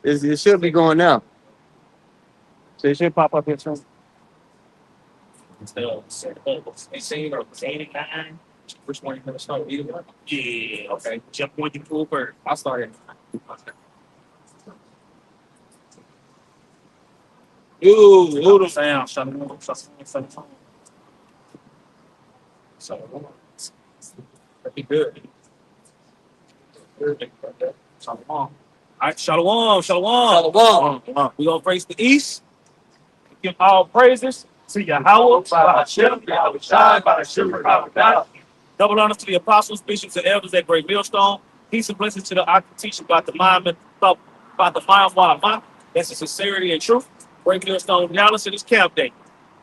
It should be going now. So it should pop up here soon. They say or 89. Which one you gonna start? Either one? Yeah, okay. Jump when you pull bird. I'll start it. Ooh, little sound. So, pretty good. Shalom. All right, shalom, shalom. Shalom. We gonna praise the east. Give all praises to Yahweh, by Hashem, Yahweh Shai, by Hashem, Yahweh Shai. Double honors to the apostles, bishops, and elders at Great Millstone. Peace and blessings to the art teacher about the mind, about the mind. That's the sincerity and truth. Great Millstone Dallas in this camp day.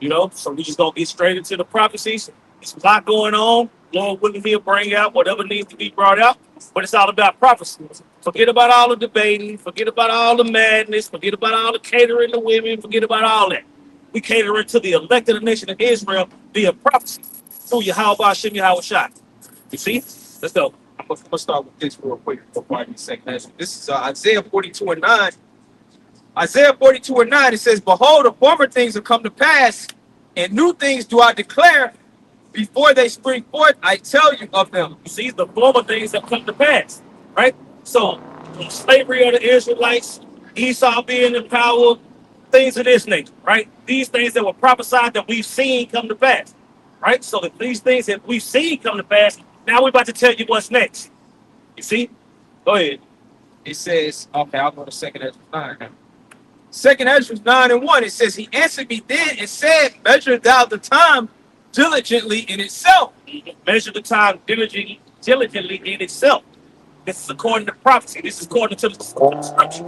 You know, so we just gonna get straight into the prophecies. There's a lot going on. Lord willing, he'll bring out whatever needs to be brought out. But it's all about prophecy. Forget about all the debating. Forget about all the madness. Forget about all the catering to women. Forget about all that. We catering to the elected nation of Israel via prophecy through Yahweh Hashem Yahweh Shai. You see? Let's go. I'm gonna start with this real quick before I get second answer. This is Isaiah 42:9. Isaiah 42:9. It says, "Behold, the former things have come to pass, and new things do I declare. Before they spring forth, I tell you of them." You see, the former things have come to pass, right? So, slavery of the Israelites, Esau being in power, things of this nature, right? These things that were prophesied that we've seen come to pass, right? So, these things that we've seen come to pass, now we're about to tell you what's next. You see? Go ahead. It says, okay, I'll go to second Ezra 9. Second Ezra 9:1. It says, "He answered me then and said, Measure thou the time diligently in itself." Measure the time diligently in itself. This is according to prophecy. This is according to the scripture.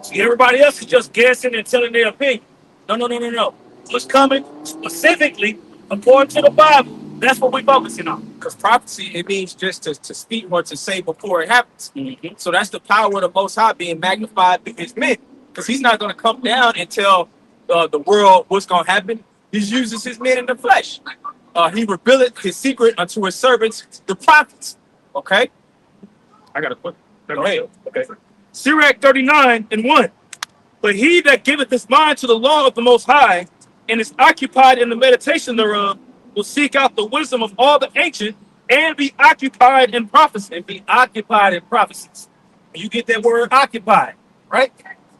See, everybody else is just guessing and telling their opinion. No. What's coming specifically according to the Bible? That's what we're focusing on. Because prophecy, it means just to speak or to say before it happens. Mm-hmm. So that's the power of the Most High being magnified through his men. Because he's not going to come down and tell the world what's going to happen. He uses his men in the flesh. He revealed his secret unto his servants, the prophets. Okay? I got to put. Go ahead. Okay. Sirach 39:1. But he that giveth his mind to the law of the Most High and is occupied in the meditation thereof will seek out the wisdom of all the ancient and be occupied in prophecy. And be occupied in prophecies. When you get that word occupied, right?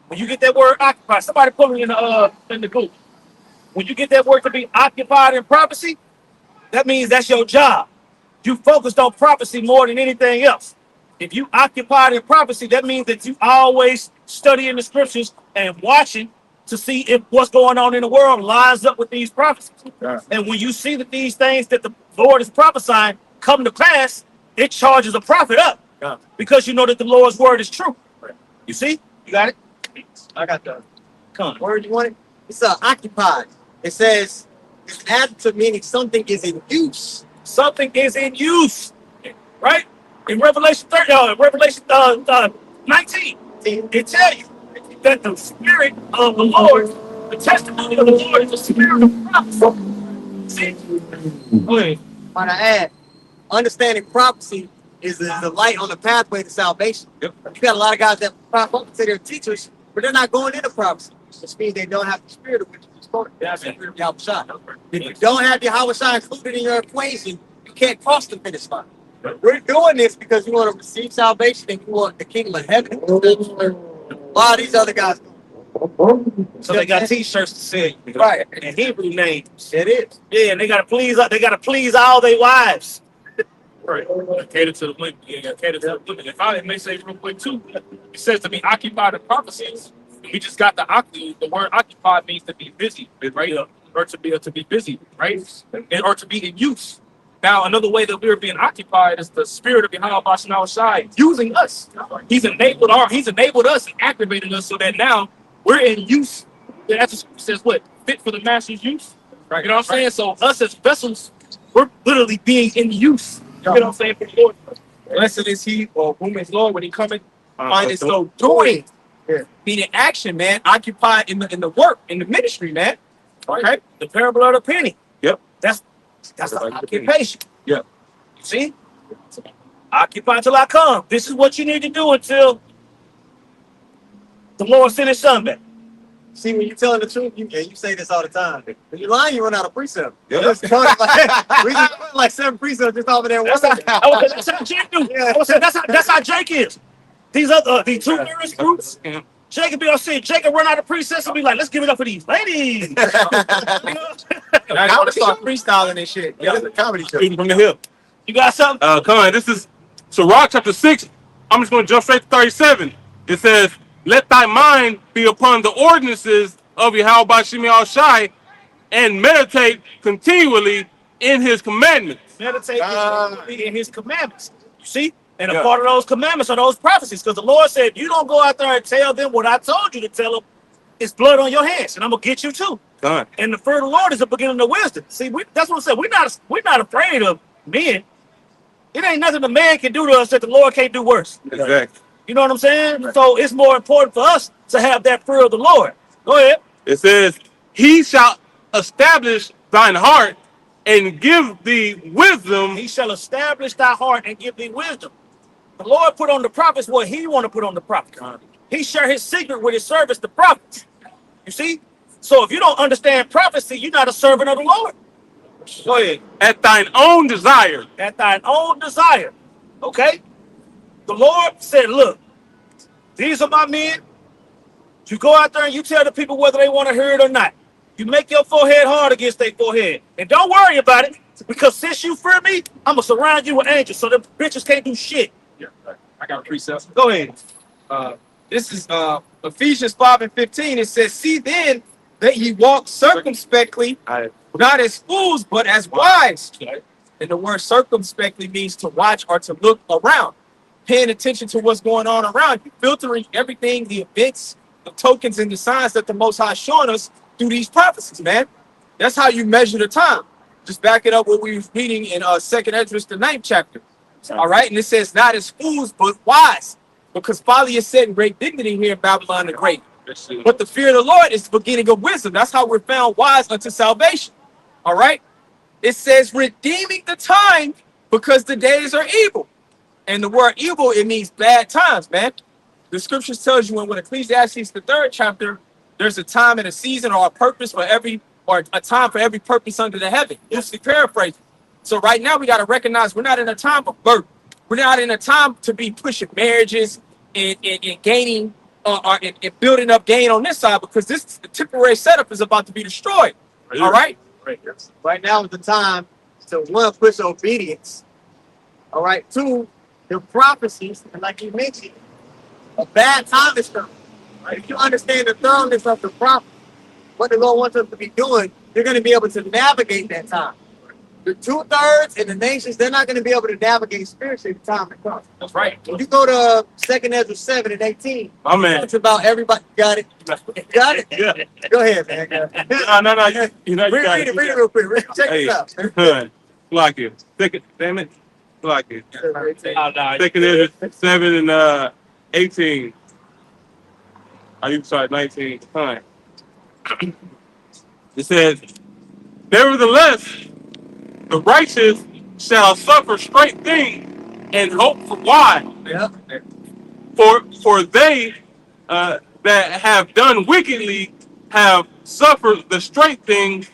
When you get that word occupied, somebody put me in the group. When you get that word to be occupied in prophecy, that means that's your job. You focused on prophecy more than anything else. If you occupied in prophecy, that means that you always studying the scriptures and watching to see if what's going on in the world lines up with these prophecies. Yeah. And when you see that these things that the Lord is prophesying come to pass, it charges a prophet up. Yeah. Because you know that the Lord's word is true. Right. You see? You got it? I got that. Come on. Word you want it? It's occupied. It says it's adjective meaning something is in use. Something is in use, right? In Revelation 19, it tells you that the spirit of the Lord, the testimony of the Lord is the spirit of prophecy. See? Go ahead. Want to add, understanding prophecy is the light on the pathway to salvation. Yep. You got a lot of guys that pop up and say they're teachers, but they're not going into prophecy. Which means they don't have the spirit of which is spoken. They have the spirit of Yahweh Shai. If you don't have Yahweh Shai included in your equation, you can't cross the finish line. We're doing this because you want to receive salvation and you want the kingdom of heaven. A lot of these other guys don't. So they got T-shirts to sell you, Right. and Hebrew names. It is. Yeah, and they gotta please all their wives. Right. Cater to the women. Yeah, cater to the women. If I may say real quick too, it says to be occupied in prophecies. We just got the word occupied means to be busy, right? Or to be busy, right? And or to be in use. Now, another way that we're being occupied is the spirit of Yahweh Bashan Shai using us. He's enabled us and activated us so that now we're in use. That's what says what? Fit for the master's use. Right. You know what I'm saying? So us as vessels, we're literally being in use. You know what I'm saying? For the Lord. Blessed is he or whom is Lord when he cometh. Find it so doing. Yeah. Being in action, man. Occupied in the work, in the ministry, man. Okay. The parable of the penny. Yep. That's the occupation. Yep. You see? Occupy till I come. This is what you need to do until the Lord sent his son back. See, when you're telling the truth, you say this all the time. When you're lying, you run out of precept. Yeah. We just put like 7 precepts just over there. That's how Jake do. Yeah. I was saying that's how Jake is. These other these two nearest groups, Jake can be on scene. Jake can run out of precepts and be like, let's give it up for these ladies. You know? I want to start freestyling and shit. Yeah, it's a comedy show. Shooting from the hip. You got something? Come on, this is Sirach chapter 6. I'm just going to jump straight to 37. It says, let thy mind be upon the ordinances of Yahweh Bashimi Al-Shai and meditate continually in his commandments. Meditate in his commandments. You see? And a part of those commandments are those prophecies. Because the Lord said, you don't go out there and tell them what I told you to tell them. It's blood on your hands, and I'm gonna get you too. Done. And the fear of the Lord is the beginning of wisdom. See, that's what I said. We're not afraid of men. It ain't nothing a man can do to us that the Lord can't do worse. Exactly. You know what I'm saying? So it's more important for us to have that fear of the Lord. Go ahead. It says, he shall establish thine heart and give thee wisdom. He shall establish thy heart and give thee wisdom. The Lord put on the prophets what he want to put on the prophets. He share his secret with his servants, the prophets. You see? So if you don't understand prophecy, you're not a servant of the Lord. Go ahead. At thine own desire. At thine own desire. Okay? The Lord said, look, these are my men. You go out there and you tell the people whether they want to hear it or not. You make your forehead hard against their forehead. And don't worry about it, because since you fear me, I'm going to surround you with angels so them bitches can't do shit. Yeah, I got a precept. Go ahead. This is Ephesians 5:15. It says, see then that ye walk circumspectly, not as fools, but as wise. And the word circumspectly means to watch or to look around, paying attention to what's going on around you, filtering everything, the events, the tokens, and the signs that the Most High showing us through these prophecies, man. That's how you measure the time. Just back it up what we were reading in 2nd Esdras, the 9th chapter. All right, and it says, not as fools, but wise, because folly is set in great dignity here in Babylon the Great. But the fear of the Lord is the beginning of wisdom. That's how we're found wise unto salvation. All right, it says redeeming the time because the days are evil. And the word evil, it means bad times, man. The scriptures tells you when Ecclesiastes, the 3rd chapter, there's a time and a season or a purpose for every, or a time for every purpose under the heaven. Loosely paraphrasing. So right now we got to recognize we're not in a time of birth. We're not in a time to be pushing marriages and gaining and building up gain on this side, because this the temporary setup is about to be destroyed. All right. Right now is the time to 1, push obedience. All right. 2, the prophecies, and like you mentioned, a bad time is coming. Right? If you understand the thoroughness of the prophet, what the Lord wants us to be doing, you're going to be able to navigate that time. The 2/3 and the nations, they're not going to be able to navigate spiritually the time that comes. That's right. When you go to 2nd Ezra 7:18, My man. it's about everybody. Got it? Got it? Yeah. Go ahead, man. No. You know, you got Read it real quick. Check Hey. this out. Good. Like it. Second, damn it. Like it. Second Ezra 7 and 18. I'm sorry, 19. Fine. It says, nevertheless, the righteous shall suffer straight things and hope for wise. Yeah. For they that have done wickedly have suffered the straight things,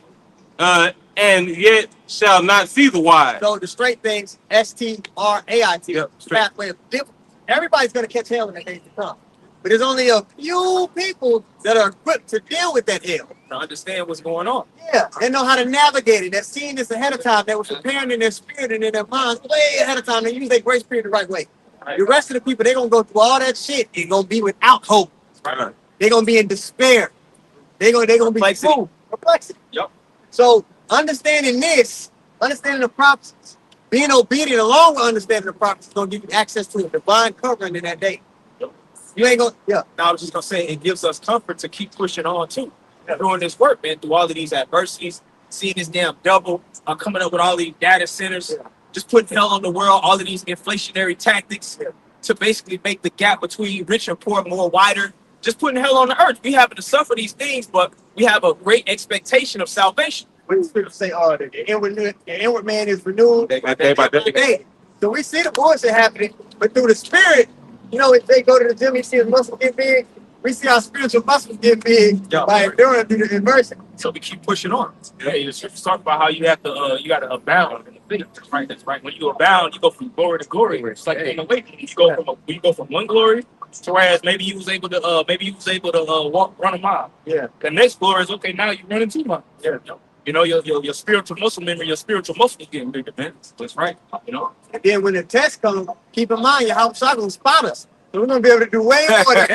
and yet shall not see the wise. So the straight things, STRAIT, Yep, straight. pathway of difference. Everybody's going to catch hell in the days to come. But there's only a few people that are equipped to deal with that hell. To understand what's going on. Yeah, they know how to navigate it. They've seen this ahead of time. They were preparing in their spirit and in their minds way ahead of time. They use their grace period the right way. The rest of the people, they're going to go through all that shit. They're going to be without hope. Right. They're going to be in despair. They're going to be Perplexity. fooled. Perplexity. Yep. So understanding this, understanding the prophecies, being obedient along with understanding the prophecies is going to give you access to a divine covering in that day. You ain't going to, yeah. Now I was just gonna say it gives us comfort to keep pushing on too, doing this work, man, through all of these adversities, seeing this damn double, coming up with all these data centers, just putting hell on the world, all of these inflationary tactics to basically make the gap between rich and poor more wider, just putting hell on the earth. We happen to suffer these things, but we have a great expectation of salvation. When the scriptures say, the inward man is renewed Day by day. day. So we see the bullshit happening, but through the spirit, you know, if they go to the gym, you see his muscle get big, We see our spiritual muscles get big Yeah. by enduring through the adversity. So we keep pushing on. Yeah, the scriptures talk about how you have to abound in the faith. That's right. That's right. When you abound, you go from glory to glory. It's like in the way you go from one glory to whereas maybe you was able to run a mile. Yeah. The next glory is okay. Now you're running 2 miles. Yeah. You know your spiritual muscle memory, your spiritual muscle is getting bigger, man. That's right. You know. And then when the test comes, keep in mind your house shot gonna spot us. So we're gonna be able to do way more than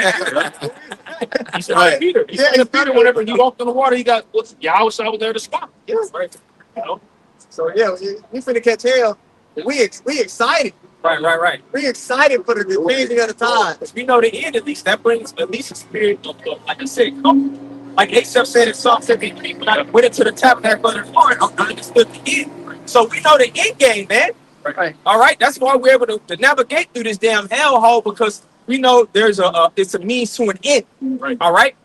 He said Peter. He said Peter whenever he walked on the water, he got Yahweh was there to spot. Yeah. Right. You know. So yeah, we finna catch hell. We excited. Right. We excited for the changing of the times. We know the end at least. That brings at least a spirit of like I said, comfort. Like Asaph said in Psalm 73, when I went into the tabernacle of the Lord, I understood the end. So we know the end game, man. Right. All right. That's why we're able to navigate through this damn hellhole because we know there's it's a means to an end. Right. All right.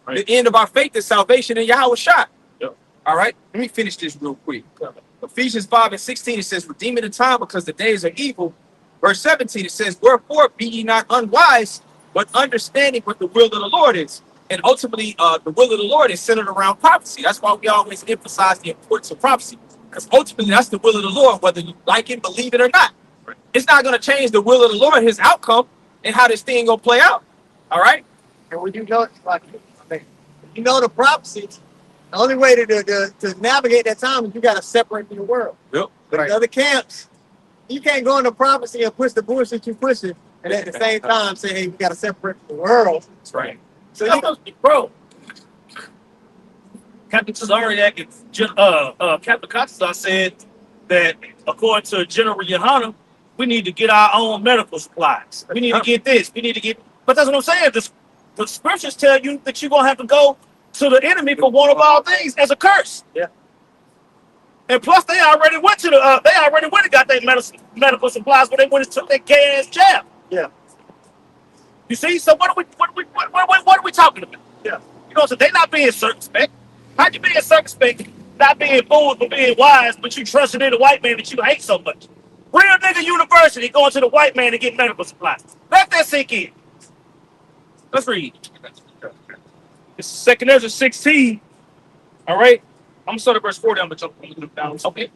Right. The end of our faith is salvation in Yahweh Shah. Yep. All right. Let me finish this real quick. Ephesians 5:16, it says, redeeming the time because the days are evil. Verse 17, it says, wherefore be ye not unwise, but understanding what the will of the Lord is. And ultimately, the will of the Lord is centered around prophecy. That's why we always emphasize the importance of prophecy. Because ultimately, that's the will of the Lord, whether you like it, believe it, or not. It's not going to change the will of the Lord, his outcome, and how this thing going to play out. All right? And when you know, like, you know the prophecies, the only way to navigate that time is you got to separate from the world. Yep. But in other camps, you can't go into prophecy and push the bullshit you pushing, and at the same time say, hey, we got to separate from the world. That's right. So you, Bro, Captain Cesariak and Captain Coxstar said that according to General Yohana, we need to get our own medical supplies. We need to get this. We need to get. But that's what I'm saying. The scriptures tell you that you're gonna have to go to the enemy for one of all things as a curse. Yeah. And plus, they already went to the. They already went and got their medical supplies, but they went and took their gay ass jab. Yeah. You see, so what are we talking about? Yeah. You know, so they not being circumspect. How you being circumspect, not being fools but being wise, but you trusted in the white man that you hate so much? Real nigga university going to the white man to get medical supplies. Let that sink in. Let's read. It's 2 Ezra 16. All right. I'm gonna start at verse 40. I'm gonna jump down. Okay.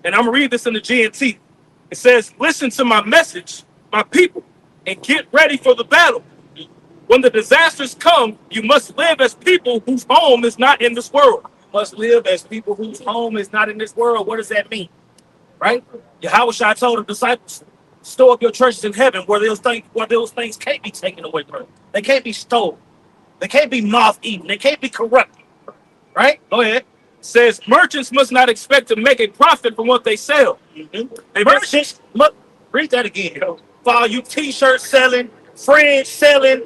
And I'm gonna read this in the GNT. It says, listen to my message, my people, and get ready for the battle. When the disasters come, you must live as people whose home is not in this world. You must live as people whose home is not in this world. What does that mean? Right? Yahweh told the disciples, store up your treasures in heaven where those things can't be taken away from you. They can't be stolen. They can't be moth-eaten. They can't be corrupted. Right? Go ahead. It says, merchants must not expect to make a profit from what they sell. Mm-hmm. Merchants, read that again. For all you t-shirt selling, fringe selling,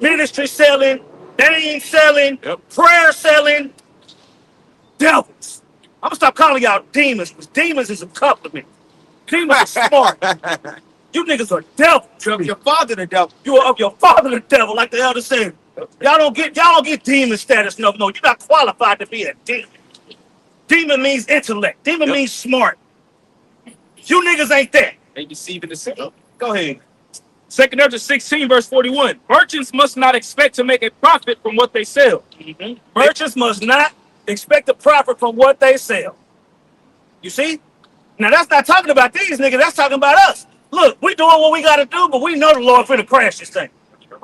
ministry selling, name selling, prayer selling, devils. I'm gonna stop calling y'all demons because demons is a compliment. Demons are smart. You niggas are devils. You're of your father the devil. You are of your father the devil, like the elder said. Y'all don't get demon status. No, you're not qualified to be a demon. Demon means intellect. Demon means smart. You niggas ain't that. They deceiving the sick. Go ahead. 2 Ezra 16, verse 41. Merchants must not expect to make a profit from what they sell. Mm-hmm. Merchants must not expect a profit from what they sell. You see? Now, that's not talking about these niggas. That's talking about us. Look, we doing what we got to do, but we know the Lord finna crash this thing.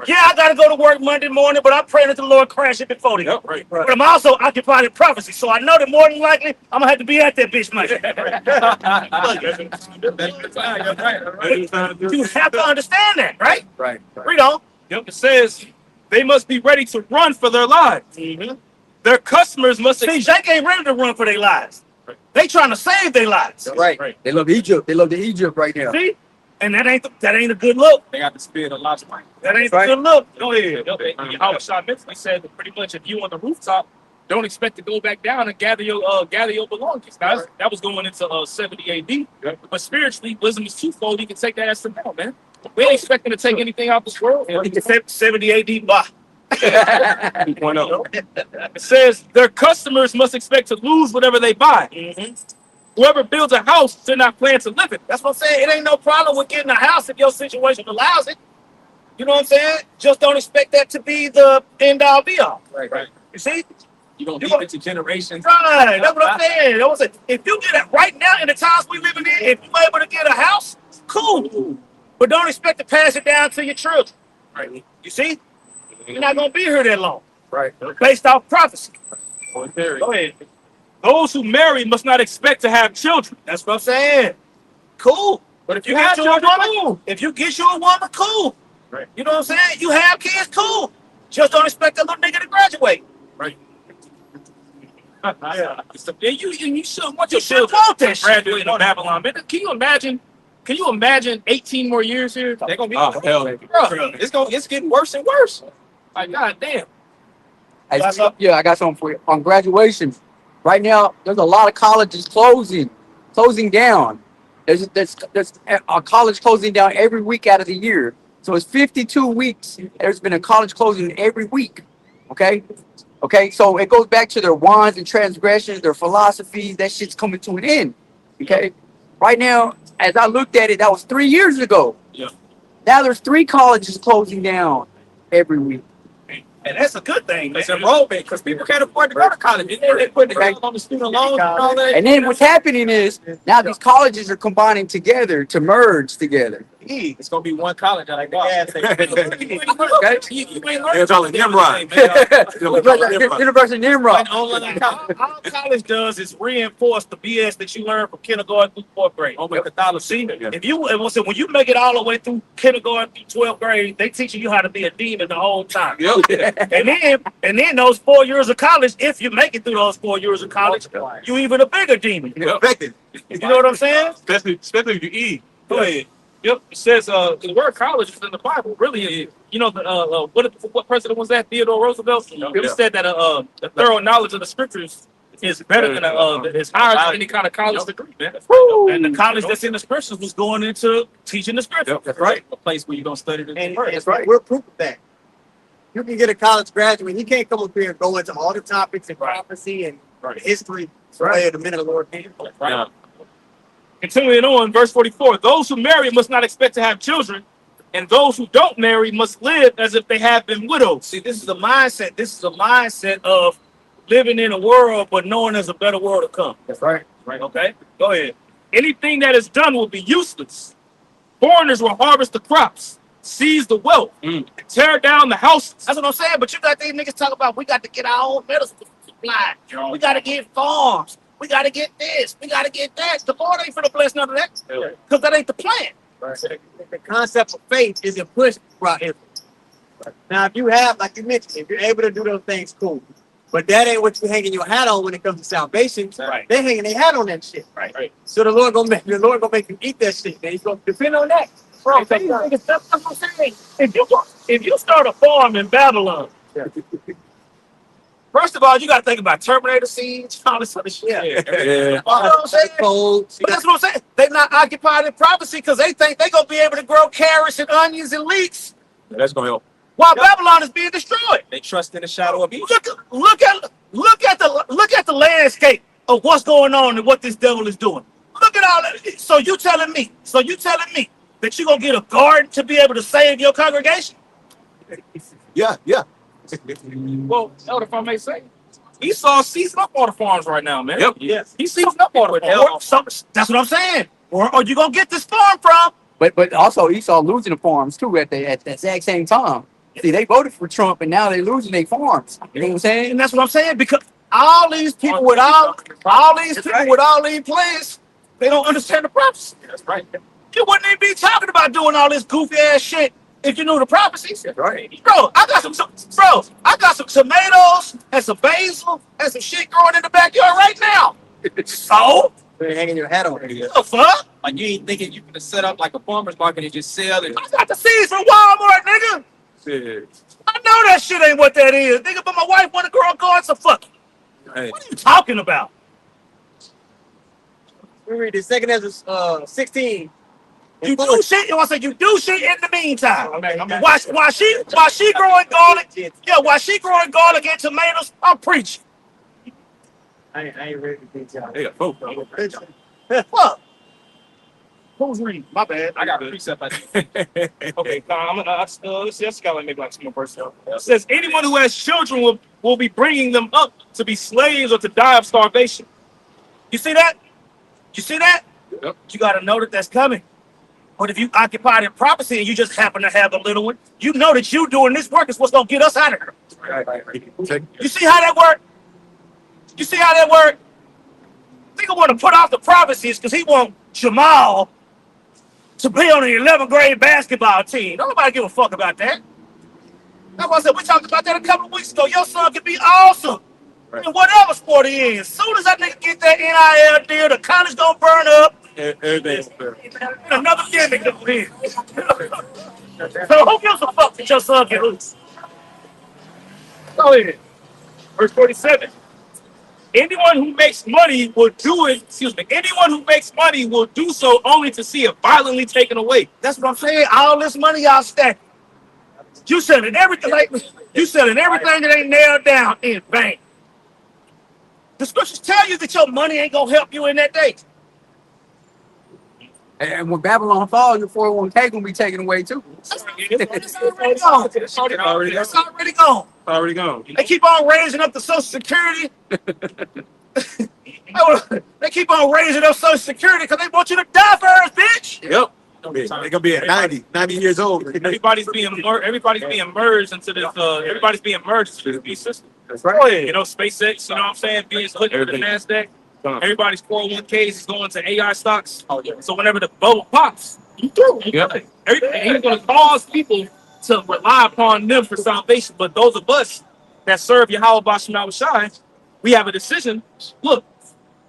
Yeah, I got to go to work Monday morning, but I'm praying that the Lord crash it before then. Yep, right. But I'm also occupied in prophecy, so I know that more than likely, I'm going to have to be at that bitch Monday. You have to understand that, right? right. Read on. It says they must be ready to run for their lives. Mm-hmm. Their customers must see. Jake ain't ready to run for their lives. Right. They trying to save their lives. Right. They love Egypt. They love the Egypt right now. See, and that ain't a good look. They got the spirit of Lot's wife. That ain't a good look. Go ahead. Yahweh Shah mentally said that pretty much if you on the rooftop, don't expect to go back down and gather your belongings. Now, that was going into 70 AD. But spiritually, wisdom is twofold. You can take that as the now, man. We ain't expecting to take anything out this world. 70 AD, blah. 2.0. It says their customers must expect to lose whatever they buy. Mm-hmm. Whoever builds a house should not plan to live it. That's what I'm saying. It ain't no problem with getting a house if your situation allows it. You know what I'm saying? Just don't expect that to be the end all be all. Right. You see? You gonna You leave gonna- it to generations. Right. That's what I'm saying. That was it. If you get it right now in the times we living in, if you're able to get a house, cool. But don't expect to pass it down to your children. Right. You see? You're not gonna be here that long. Right. Based off prophecy. Go ahead. Those who marry must not expect to have children. That's what I'm saying. Cool. But if You you get have you a children, woman, if you get you a woman, cool. Right. You know what I'm saying? You have kids, cool. Just don't expect that little nigga to graduate. right. Yeah. And you should want You your should children want that to shit. graduate in Babylon. Man, can you imagine? Can you imagine 18 more years here? They're gonna be Oh, hell. Bro, it's getting worse and worse. Like, god damn. Hey, yeah, I got something for you. On graduation, right now, there's a lot of colleges closing down. There's a college closing down every week out of the year. So it's 52 weeks. There's been a college closing every week. Okay? Okay, so it goes back to their wands and transgressions, their philosophies. That shit's coming to an end. Okay? Right now, as I looked at it, that was 3 years ago. Yeah. Now there's 3 colleges closing down every week. And that's a good thing, man. It's enrollment because people can't afford to go to college. And then they put the girls on the student loans and all that. And then what's happening is now these colleges are combining together to merge together. It's gonna be one college. I like that. You ain't They're learning calling Nimrod. University of Nimrod. online college. All college does is reinforce the BS that you learn from kindergarten through 4th grade. Only Catholicism. If you when you make it all the way through kindergarten through 12th grade, they teaching you how to be a demon the whole time. Yep. And then those 4 years of college, if you make it through those 4 years of college, you even a bigger demon. Yep. You know what I'm saying? Especially if you eat. Go ahead. Yep. It says the word college is in the Bible. Really, you know, what president was that? Theodore Roosevelt. He Yeah. said that the thorough knowledge of the scriptures is better than is higher than any kind of college degree, man. And the college that's in the scriptures was going into teaching the scriptures. Yep. That's right. A place where you're gonna study the And word. that's right. We're proof of that. You can get a college graduate. He can't come up here and go into all the topics and prophecy and history right. The minute of the Lord came. Yeah. Continuing on, verse 44, those who marry must not expect to have children, and those who don't marry must live as if they have been widows. See, this is a mindset. This is a mindset of living in a world, but knowing there's a better world to come. That's right. Right? Okay? Go ahead. Anything that is done will be useless. Foreigners will harvest the crops, seize the wealth, and tear down the houses. That's what I'm saying. But you got these niggas talking about we got to get our own medicine supply. We got to get farms. We got to get this. We got to get that. The Lord ain't finna bless none of that because that ain't the plan. The concept of faith isn't pushed throughout Israel. Now, if you have, like you mentioned, if you're able to do those things, cool. But that ain't what you're hanging your hat on when it comes to salvation. Right. They're hanging their hat on that shit. Right. So the Lord gonna make you eat that shit. And he's gonna depend on that. Bro, these niggas, that's what I'm saying. If you start a farm in Babylon, first of all, you got to think about Terminator scenes, all this other shit. Yeah. You know what I'm saying? Cold. But that's what I'm saying. They're not occupied in prophecy because they think they're going to be able to grow carrots and onions and leeks That's gonna help. while Babylon is being destroyed. They trust in the shadow of evil. Look at the landscape of what's going on and what this devil is doing. Look at all that. So you telling me that you're going to get a garden to be able to save your congregation? Yeah. Well, Elder, if I may say, Esau seizing up all the farms right now, man. Yep. Yes. He's seizing up all the farms. That's what I'm saying. Or you going to get this farm from? But also Esau losing the farms too at the exact same time. See, they voted for Trump and now they're losing their farms. You know what I'm saying? And that's what I'm saying, because all these people with all these plans, they don't understand the prophecy. That's right. You wouldn't even be talking about doing all this goofy ass shit if you knew the prophecies. That's right. Bro, I got some tomatoes and some basil and some shit growing in the backyard right now. So, They're hanging your hat on. what the fuck? Like you ain't thinking you gonna set up like a farmer's market and just sell it. I got the seeds from Walmart, nigga. I know that shit ain't what that is, nigga, but my wife want to grow a garden, so fuck it. Hey. What are you talking about? We read the second Ezra 16. You do shit. You want to say you do shit in the meantime. While she growing garlic, while she growing garlic and tomatoes, I'm preaching. I ain't ready to detail. They got folk. Fuck. Who's reading? My bad. I got a precept. I think. Okay, I'm gonna let's see. I just gotta make like some more verses. It says anyone who has children will be bringing them up to be slaves or to die of starvation. You see that? You see that? Yep. You gotta know that that's coming. But if you occupy in prophecy and you just happen to have a little one, you know that you doing this work is what's gonna get us out of here. You see how that work? You see how that work? Nigga want to put off the prophecies because he want Jamal to be on the 11th grade basketball team. Don't nobody give a fuck about that. That's why I said we talked about that a couple of weeks ago. Your son can be awesome in whatever sport he is. As soon as that nigga get that NIL deal, the college gonna burn up. Everything's fair. And another gimmick to win. So who gives a fuck that your son get loose? Go ahead. Verse 47. Anyone who makes money will do it. Excuse me. Anyone who makes money will do so only to see it violently taken away. That's what I'm saying. All this money y'all stack. You selling everything like you selling everything that ain't nailed down in vain. The scriptures tell you that your money ain't gonna help you in that day. And when Babylon falls, your 401k gonna be taken away too. It's already gone. It's already gone. Already gone. They keep on raising up the Social Security. They keep on raising up Social Security because they want you to die first, bitch. Yep. They're gonna be at 90 years old. Everybody's being merged into this. Everybody's being merged into this system. That's right. You know, SpaceX. You know what I'm saying? Being put into the Nasdaq. Everybody's 401ks is going to AI stocks. So whenever the bubble pops, you do. Yep. Everything he's going to cause people to rely upon them for salvation. But those of us that serve Yahweh Bashim Yahushai, we have a decision. Look,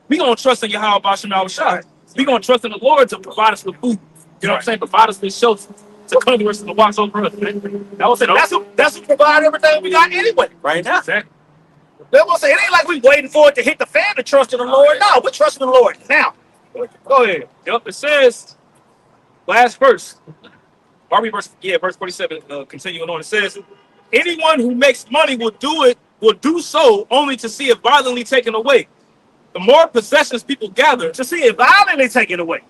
we gonna trust in Yahweh Bashim Yahushai. We gonna trust in the Lord to provide us with food. You know what I'm saying? Provide us with shelter, to cover us and to watch over us. That's who provide everything we got anyway. Right now. Exactly. They won't say it ain't like we waiting for it to hit the fan to trust in the Lord. No, we're trusting the Lord now. Go ahead. Yep, it says, last verse. Verse 47, continuing on. It says, anyone who makes money will do so only to see it violently taken away. The more possessions people gather, to see it violently taken away.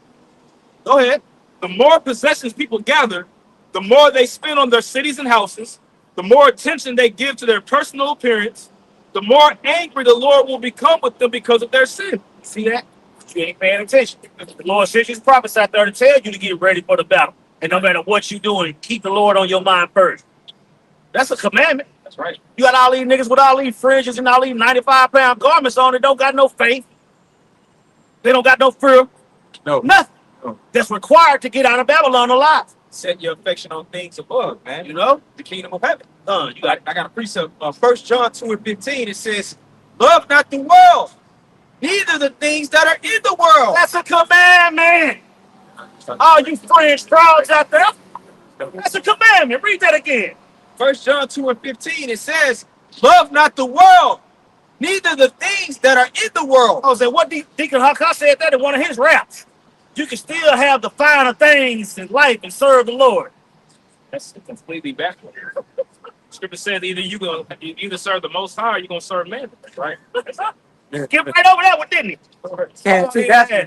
Go ahead. The more possessions people gather, the more they spend on their cities and houses, the more attention they give to their personal appearance, the more angry the Lord will become with them because of their sin. See that? You ain't paying attention. The Lord sent his prophets out there to tell you to get ready for the battle. And no matter what you're doing, keep the Lord on your mind first. That's a commandment. That's right. You got all these niggas with all these fringes and all these 95-pound garments on that don't got no faith. They don't got no fear. No. Nothing. No. That's required to get out of Babylon alive. Set your affection on things above, man. You know? The kingdom of heaven. I got a precept. 1 John 2:15. It says, "Love not the world, neither the things that are in the world." That's a commandment. All you fringe frauds out there. That's a commandment. Read that again. 1 John 2:15. It says, "Love not the world, neither the things that are in the world." I was saying, what Deacon Hakka said that in one of his raps. You can still have the finer things in life and serve the Lord. That's completely backward. Scripture says you either serve the Most High or you're going to serve man. Right? Get right over that one, didn't he? Can't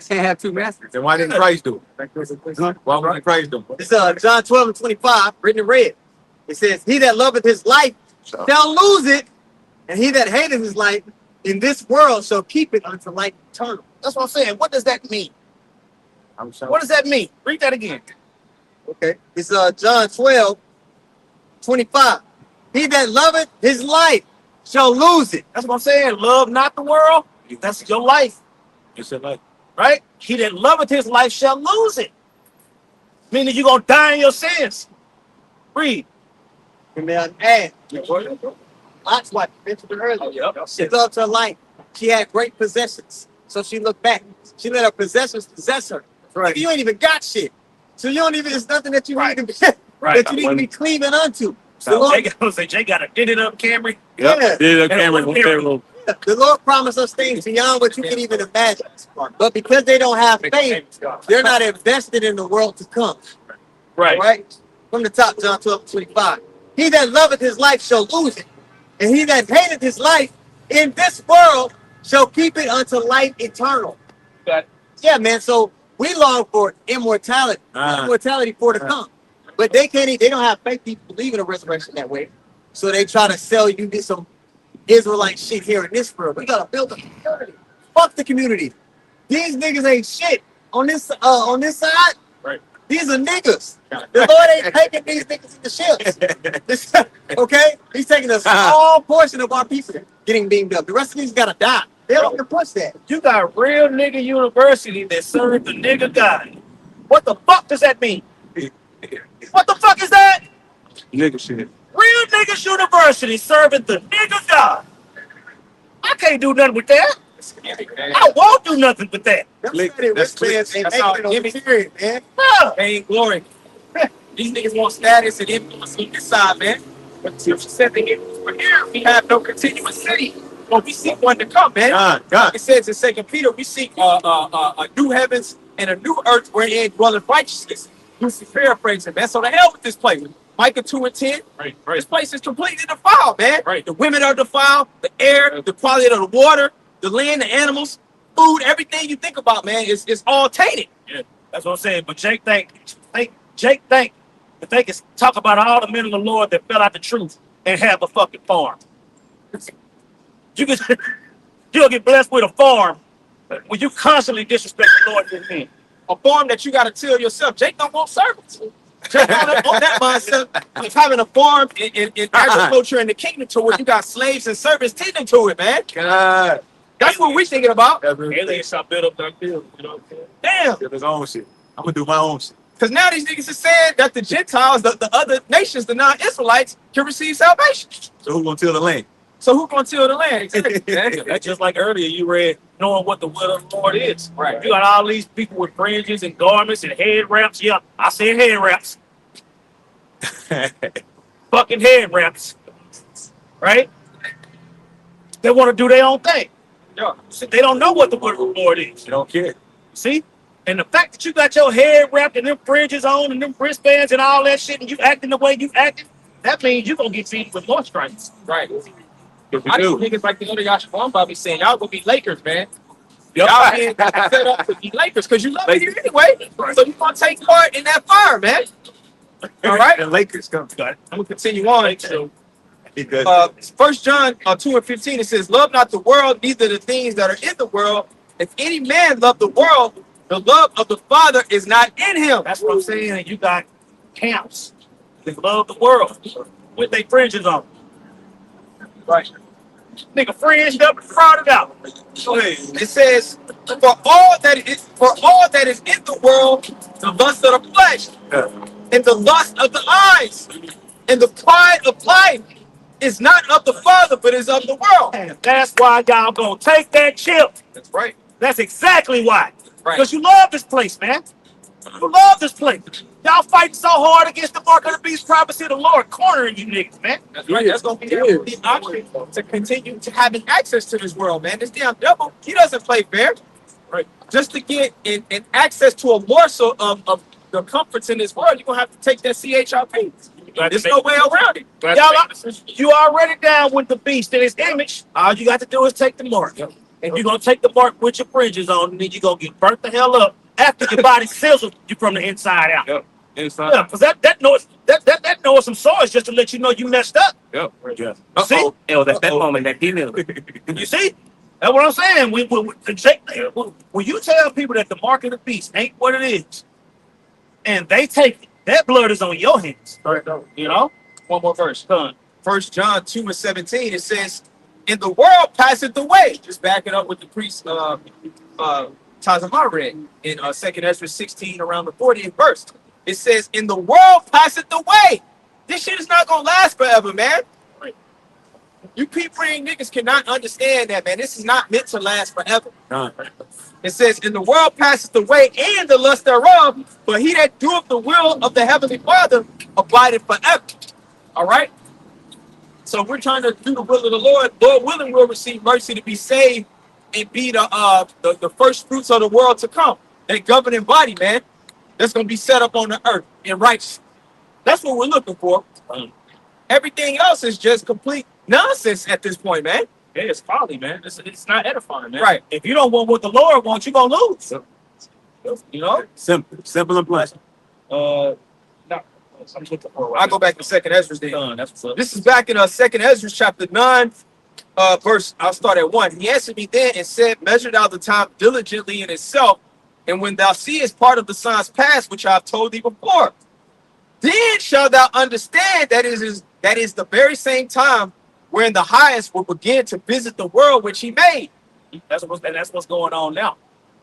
have two masters. Then why didn't Christ do it? Why wouldn't Christ do it? It's John 12:25, written in red. It says, "He that loveth his life shall lose it, and he that hateth his life in this world shall keep it unto life eternal." That's what I'm saying. What does that mean? What does that mean? Read that again. Okay. It's John 12:25. "He that loveth his life shall lose it." That's what I'm saying. Love not the world. That's your life. You said like, Right? He that loveth his life shall lose it. Meaning you're going to die in your sins. Read. Amen. And Lot's wife mentioned it earlier. She loved her life. She had great possessions. So she looked back. She let her possessions possess her. Right. You ain't even got shit. So you don't even, it's nothing that you need to be, that you need to be cleaving unto. Jay got a did it up Camry. Yeah. did a camera on Pharaoh. The Lord promised us things beyond what you can even imagine. But because they don't have faith, they're not invested in the world to come. Right. Right? From the top, John 12:25. "He that loveth his life shall lose it, and he that hateth his life in this world shall keep it unto life eternal." Got it. Yeah, man. So We long for immortality, immortality for the come. But they can't. They don't have faith people believe in a resurrection that way. So they try to sell you this some Israelite shit here in this world. We gotta build a community. Fuck the community. These niggas ain't shit on this side. Right. These are niggas. The Lord ain't taking these niggas in the ships. Okay? He's taking a small portion of our people getting beamed up. The rest of these gotta die. They don't even push that. You got real nigga university that serve the nigga God. What the fuck does that mean? What the fuck is that? Nigga shit. Real niggas university serving the nigga God. I can't do nothing with that. I won't do nothing with that. That's how Period, man. No. ain't glory. These niggas want status and influence on this side, man. But the scripture said the influence for here, we have no continuous city. But we seek one to come, man. Like it says in 2 Peter, we seek a new heavens and a new earth wherein dwelleth righteousness. Loosely paraphrasing, man. So the hell with this place. Micah 2:10. Right, This place is completely defiled, man. Right. The women are defiled, the air, the quality of the water, the land, the animals, food, everything you think about, man, is all tainted. Yeah, that's what I'm saying. But Jake think that they can talk about all the men of the Lord that fell out the truth and have a fucking farm. You'll get blessed with a farm when you constantly disrespect the Lord and his men. A farm that you got to till yourself. Jake don't want servants. Jake on that mindset of having a farm in agriculture in the kingdom to where you got slaves and servants tending to it, man. God. That's what we're thinking about. Aliens shall build up their field. You know what I'm saying? Damn. His own shit. I'm gonna do my own shit. Because now these niggas are saying that the Gentiles, the other nations, the non-Israelites, can receive salvation. So who gonna till the land? So who gonna till the land? Exactly. That's just like earlier you read, knowing what the will of the Lord is. Right. You got all these people with fringes and garments and head wraps. Yeah, I said head wraps. Fucking head wraps. Right? They want to do their own thing. Yeah. So they don't know what the will of the Lord is. You don't care. See? And the fact that you got your head wrapped and them fringes on and them wristbands and all that shit and you acting the way you acting, that means you're going to get beat with more stripes. Right. If I you know niggas like the other Yashawan Bobby saying, y'all gonna be Lakers, man. Yep. Y'all being set up to be Lakers because you love it here anyway. So you gonna take part in that fire, man. All right. the Lakers come. I'm gonna continue on. So, Because 1 John 2:15, it says, "Love not the world, neither the things that are in the world. If any man love the world, the love of the Father is not in him." That's what I'm saying. You got camps that love the world with their fringes on. Right. Nigga fringed up and frauded out. It says, "For all that is in the world, the lust of the flesh, and the lust of the eyes, and the pride of life is not of the Father, but is of the world." And that's why y'all gonna take that chip. That's right. That's exactly why. Right. Because you love this place, man. You love this place. Y'all fighting so hard against the mark of the beast prophecy of the Lord cornering you niggas, man. That's right. That's gonna be the option to continue to having access to this world, man. This damn devil, he doesn't play fair. Right. Just to get in access to a morsel of the comforts in this world, you're gonna have to take that CHRP. There's no way around it. You already down with the beast in his image. All you got to do is take the mark. And you're going to take the mark with your fringes on, and then you're going to get burnt the hell up after your body sizzles you from the inside out. Yep. Inside. Yeah, because that knows some swords just to let you know you messed up. Yep. Yeah. See? It was at that moment that he knew. You see? That's what I'm saying. When you tell people that the mark of the beast ain't what it is, and they take it, that blood is on your hands. You know? One more verse. 1 John 2:17, it says, "In the world passeth away." Just back it up with the priest Tazamar read in 2 Ezra 16 around the 40th verse. It says, "In the world passeth away." This shit is not gonna last forever, man. You people niggas cannot understand that, man. This is not meant to last forever. It says, "In the world passeth away, and the lust thereof, but he that doeth the will of the heavenly Father abideth forever." All right? So we're trying to do the will of the Lord. Lord willing, we'll receive mercy to be saved and be the first fruits of the world to come. That governing body, man, that's going to be set up on the earth in righteousness. That's what we're looking for. Everything else is just complete nonsense at this point, man. Yeah, it's folly, man. It's not edifying, man. Right. If you don't want what the Lord wants, you're going to lose. You know? Simple and plain. No, I'm looking for. I'll go back to Second Ezra then. That's what's up. This is back in Second Ezra chapter 9, verse. I'll start at 1. He answered me then and said, "Measure thou the time diligently in itself, and when thou seest part of the signs past, which I have told thee before, then shalt thou understand that that is the very same time wherein the highest will begin to visit the world which he made." That's what's going on now.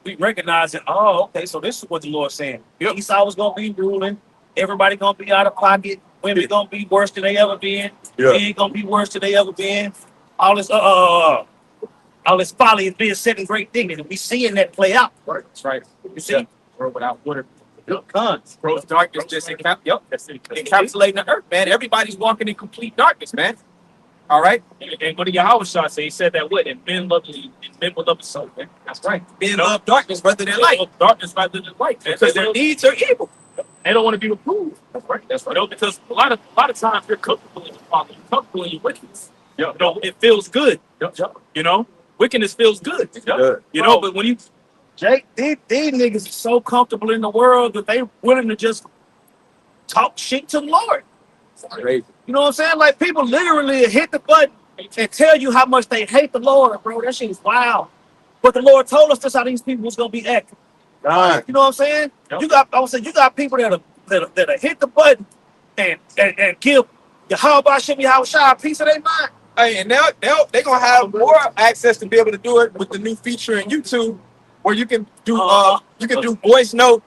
We recognize it. Oh, okay. So this is what the Lord's saying. Esau was gonna be ruling. Everybody gonna be out of pocket. Women gonna be worse than they ever been. Yeah. Men gonna be worse than they ever been. All this all this folly is being set in great dignity. We seeing that play out. Right. That's right. You see, World without water. guns. Gross darkness just encapsulating the earth, man. Everybody's walking in complete darkness, man. All right. And what did Yahweh Shah say? He said that what? And men will love the soul, man. That's right. Men love darkness rather than light Darkness rather than light, man. because their needs are evil. They don't want to be reproved. That's right. That's right. You know, because a lot of times you're comfortable in your father, you're comfortable in your wickedness. You know, it feels good. You know, wickedness feels good. You know, but when you Jake, these niggas are so comfortable in the world that they willing to just talk shit to the Lord. Crazy. You know what I'm saying? Like people literally hit the button and tell you how much they hate the Lord, bro. That shit is wild. But the Lord told us that's how these people was gonna be acting. God. You know what I'm saying? Yep. You got people that hit the button and give Yahweh Shah a piece of their mind. Hey, and now they're gonna have more access to be able to do it with the new feature in YouTube, where you can do voice note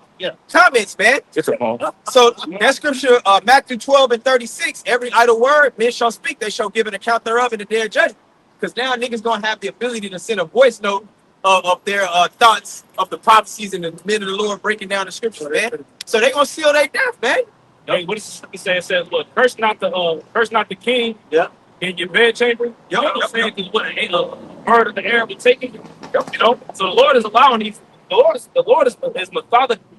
comments, man. It's a phone. So that scripture, Matthew 12:36, every idle word men shall speak, they shall give an account thereof in the day of judgment. Because now niggas gonna have the ability to send a voice note of their thoughts of the prophecies and the men of the Lord breaking down the scriptures, man. So they gonna seal their death, man. Hey, what does it say? It says, "Look, curse not the king in your bedchamber." You know what I'm saying? Because what a bird of the air be taking you. You know, so the Lord is allowing these. The Lord is methodical.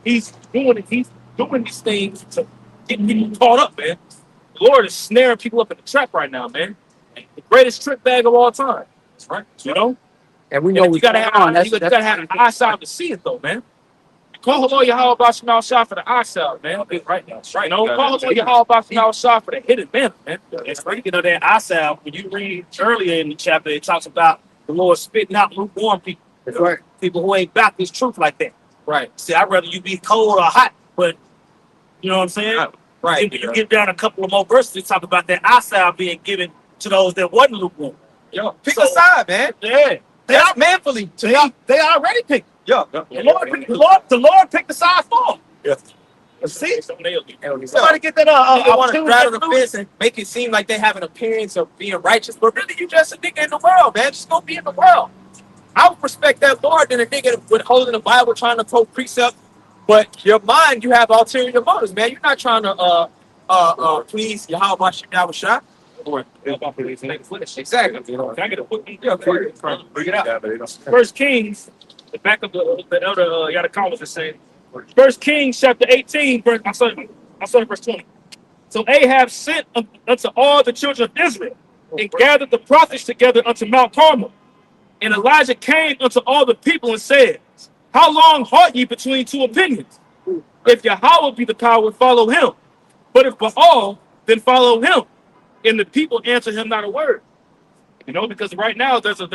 He's doing these things to get people caught up, man. The Lord is snaring people up in the trap right now, man. The greatest trick bag of all time. That's right. You know? And we know You gotta have an eyesight to see it though, man. Call Lord Yahweh Shah for the eyesight, man. Right now. Right. No, call Lord Yahweh Shah for the hidden man, man. And speaking of that eyesight, when you read earlier in the chapter, it talks about the Lord spitting out lukewarm people. That's right. People who ain't back this truth like that. Right. See, I'd rather you be cold or hot, but you know what I'm saying? Right. If you get down a couple of more verses, it talk about that eyesight being given to those that wasn't lukewarm. Yo, pick a side, man. Yeah. That's manfully to me. They already picked. Yo, The Lord picked the side for them. See? Somebody get that they want to opportunity straddle the to fence and make it seem like they have an appearance of being righteous, but really you just a nigga in the world, man. Just go be in the world. I would respect that Lord than a nigga with holding the Bible trying to quote precept, but your mind, you have ulterior motives, man. You're not trying to please Yahweh Shah. Exactly. Can I get a quick bring it out? First Kings, the back of the elder got a comment to say. First Kings chapter 18, I started verse 20. So Ahab sent unto all the children of Israel and gathered the prophets together unto Mount Carmel. And Elijah came unto all the people and said, how long halt ye between two opinions? If Yahweh be the power, follow him. But if Baal, then follow him. And the people answer him not a word. You know, because right now there's a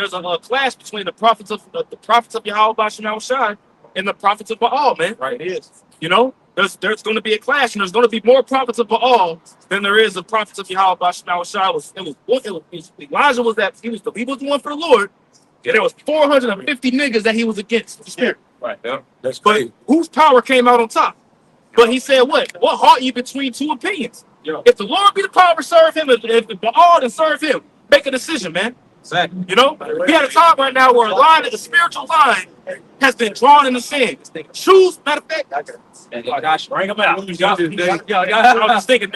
clash between the prophets of Yahweh Shai and the prophets of Baal, man. Right, it is. You know, there's going to be a clash, and there's going to be more prophets of Baal than there is of prophets of Yahweh Shai. Elijah was that he was the one for the Lord. And there was 450 niggas that he was against the spirit. Right. Yeah. That's But crazy. whose power came out on top? But he said, what halt you between two opinions? Yeah. If the Lord be the power, serve him. If Baal, then serve him. Make a decision, man. Exactly. You know, we had a time right now where the spiritual line has been drawn in the sand. Choose, matter of fact, bring them out. I'm just thinking,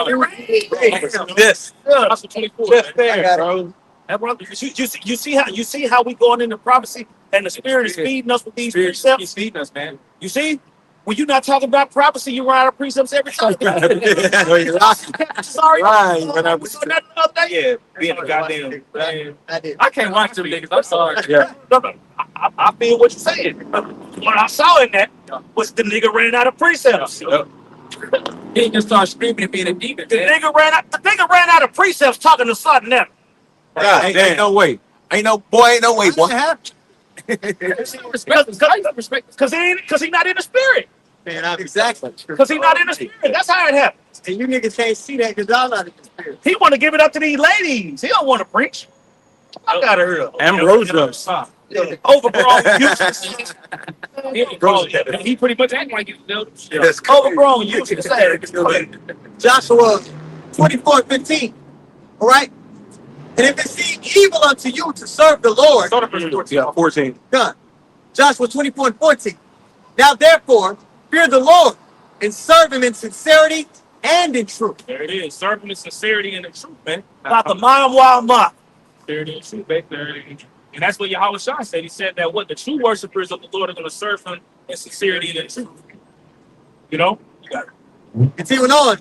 This. that's the 24. Just man. there, bro. That brother, you see how we going into prophecy and the spirit is feeding us with these He's precepts. feeding us, man. You see, when you're not talking about prophecy, you run out of precepts every time. Sorry. Right, We when I saw that the other day. Yeah, being a goddamn man. I did. I can't watch them niggas. I'm sorry. Yeah. I feel what you're saying. What I saw in that was the nigga ran out of precepts. He can start screaming and being a demon. The nigga ran out of precepts talking to something else. God, ain't no way. Ain't no way, boy. Because he not in the spirit. Man, exactly. Because he not in the spirit. That's how it happens. And you niggas can't see that because y'all not in the spirit. He want to give it up to these ladies. He don't want to preach. I got to hear Ambrosius. overgrown useless. He pretty much act like he's overgrown useless. Joshua 24:15. All right? And if it seem evil unto you to serve the Lord, Start at verse 14. Yeah, 14. done. Joshua 24:14. Now therefore, fear the Lord and serve him in sincerity and in truth. There it is. Serving in sincerity and the truth, man. About the mind wild mock. There it is. Truth, baby. There it is. And that's what Yahweh Shah said. He said that what the true worshipers of the Lord are going to serve him in sincerity and in truth. You know? You got it. Continuing on.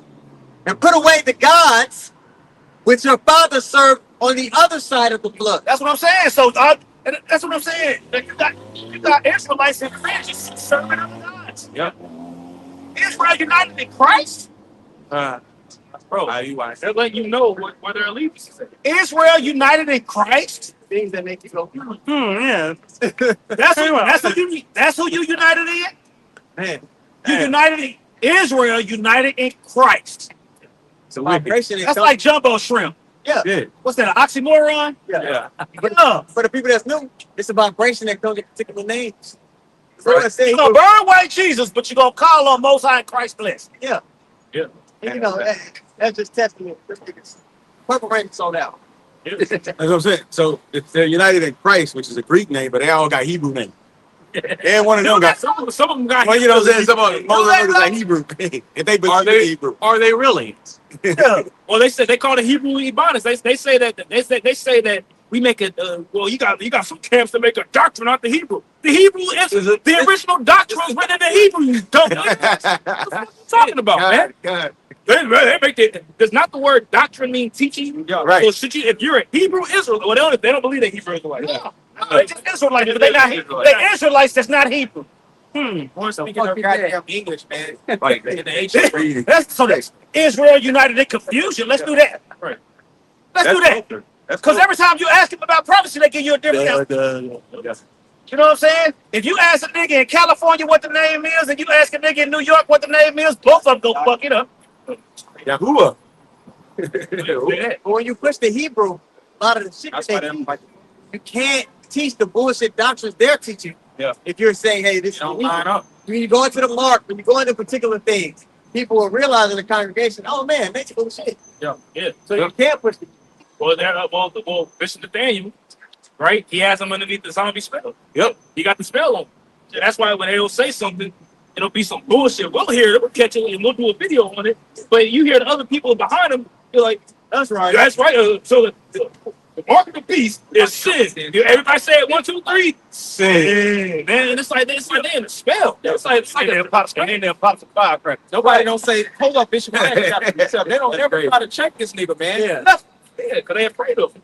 And put away the gods which your fathers served on the other side of the flood. That's what I'm saying. So and that's what I'm saying. Like, you got Israelites and Christians serving other gods. Yeah. Israel united in Christ. Bro, You watch. they're letting you know where their allegiance is at. Israel united in Christ. Things that make you go, Yeah. That's who you united in. man. You united in Israel united in Christ. So vibration is That's like jumbo shrimp. yeah. What's that? An oxymoron? Yeah. Yeah. For the people that's new, it's a vibration that comes with particular names. So Right. I say, You're gonna burn white Jesus, but you're gonna call on Most High and Christ blessed. yeah. Yeah. And, you know, that's just testament. Purple Rain sold out. That's what I'm saying. So if they're united in Christ, which is a Greek name, but they all got Hebrew names. And one of them got. Some of them got. Well, you know what I'm saying? Some of them got Hebrew. If they believe in Hebrew. Are they really? Yeah. Well, they call it Hebrew Ebonics. They say that we make it. Well, you got some camps that make a doctrine out the Hebrew. The Hebrew is the original doctrine is written in Hebrew. You dumb. What are you talking about, man? God. They make it. Does not the word doctrine mean teaching? Yeah, right. So should you, if you're a Hebrew Israelite, well, they don't believe they Hebrew Israelites. No, they just Israelites, but they Israelites that's not Hebrew. Speaking of goddamn English, man. Like in the ancient. That's Israel united in confusion. Let's do that. Right. Let's do that. Because every time you ask them about prophecy, they give you a different answer. You know what I'm saying? If you ask a nigga in California what the name is, and you ask a nigga in New York what the name is, both of them go fuck it up. Yahuwah. But when you push the Hebrew, a lot of the shit that they teach, you can't teach the bullshit doctrines they're teaching. Yeah. If you're saying, hey, this is Don't Hebrew. line up. When you go into the mark, when you go into particular things, people will realize in the congregation, oh man, that's bullshit. Yeah. So you can't push the Well, Bishop Nathaniel, right? He has them underneath the zombie spell. Yep. He got the spell on him. So that's why when they'll say something, it'll be some bullshit. We'll hear it, we'll catch it, and we'll do a video on it. But you hear the other people behind them, you're like, That's right. that's right. So the mark of the beast is sin. Everybody say it 1, 2, 3. Sin. Man, it's like they in a spell. It's like they pops a firecracker. Nobody don't say, hold up, Bishop. They don't ever try to check this nigga, man. Yeah. Nothing. Yeah, because they afraid of him.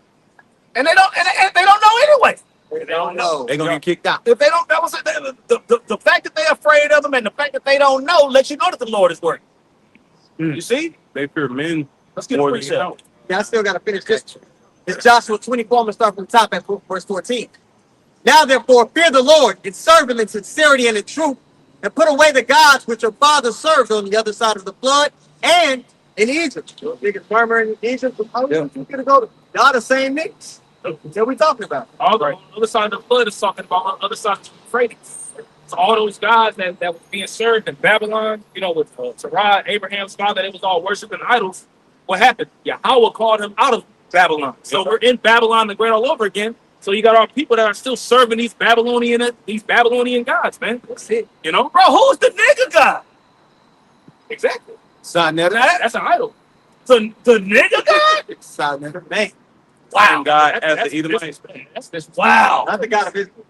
And they don't know anyway. They don't know. They're going to get kicked out. If they don't, that was the fact that they're afraid of him, and the fact that they don't know lets you know that the Lord is working. You see? They fear men Let's get a more than precept. Yeah, I still got to finish this. It's Joshua 24. I'm going to start from the top at verse 14. Now, therefore, fear the Lord and serve him in sincerity and in truth, and put away the gods which your fathers served on the other side of the flood and in Egypt. Your biggest farmer in Egypt. How you gonna go to? Y'all the same niggas. That's what we talking about. On the other side of the flood is talking about on the other side of the Euphrates. So all those gods that was being served in Babylon, you know, with Terah, Abraham's father, they was all worshiping idols. What happened? Yahweh called him out of Babylon. So we're in Babylon the Great all over again. So you got our people that are still serving these Babylonian gods, man. That's it. You know, bro, who's the nigga god? Exactly. Sinetta. That's an idol. The nigga god? Sinetta. Man, Wow. God That's as the Edomites. that's wow. not the God of Israel.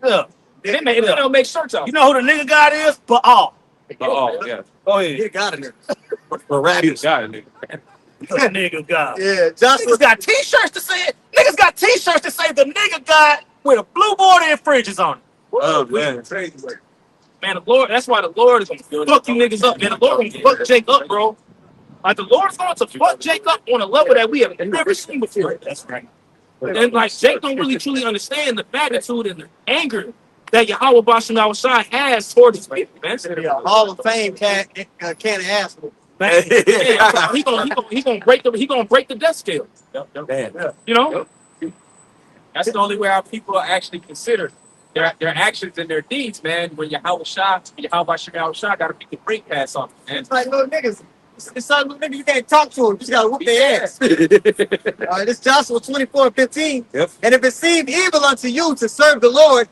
Yeah. They don't make shirts out. You know who the nigga God is? Baal. Oh, yeah. Oh, yeah. He got it. For rabbits. Got it, nigga. The nigga God. Yeah, Joshua. Niggas got t-shirts to say it. Niggas got t-shirts to say the nigga God with a blue border and fringes on it. Oh, man. Man, the Lord, that's why the Lord is gonna fuck you niggas up, man. The Lord gonna fuck Jake up, bro. Like the Lord's going to fuck Jake up on a level that we have never seen before. That's right. And like Jake don't really truly understand the magnitude and the anger that Yahweh Bashem Shai has towards his people, man. Yeah, Hall of Fame can't ask him. Man, yeah, he gonna break the death scale. You know? That's the only way our people are actually considered. Their actions and their deeds, man. When Yahweh Shai gotta be the break pass off, man. It's like little niggas. It's like little niggas, you can't talk to them. You just gotta whoop their ass. All right, this Joshua 24:15. Yep. And if it seem evil unto you to serve the Lord,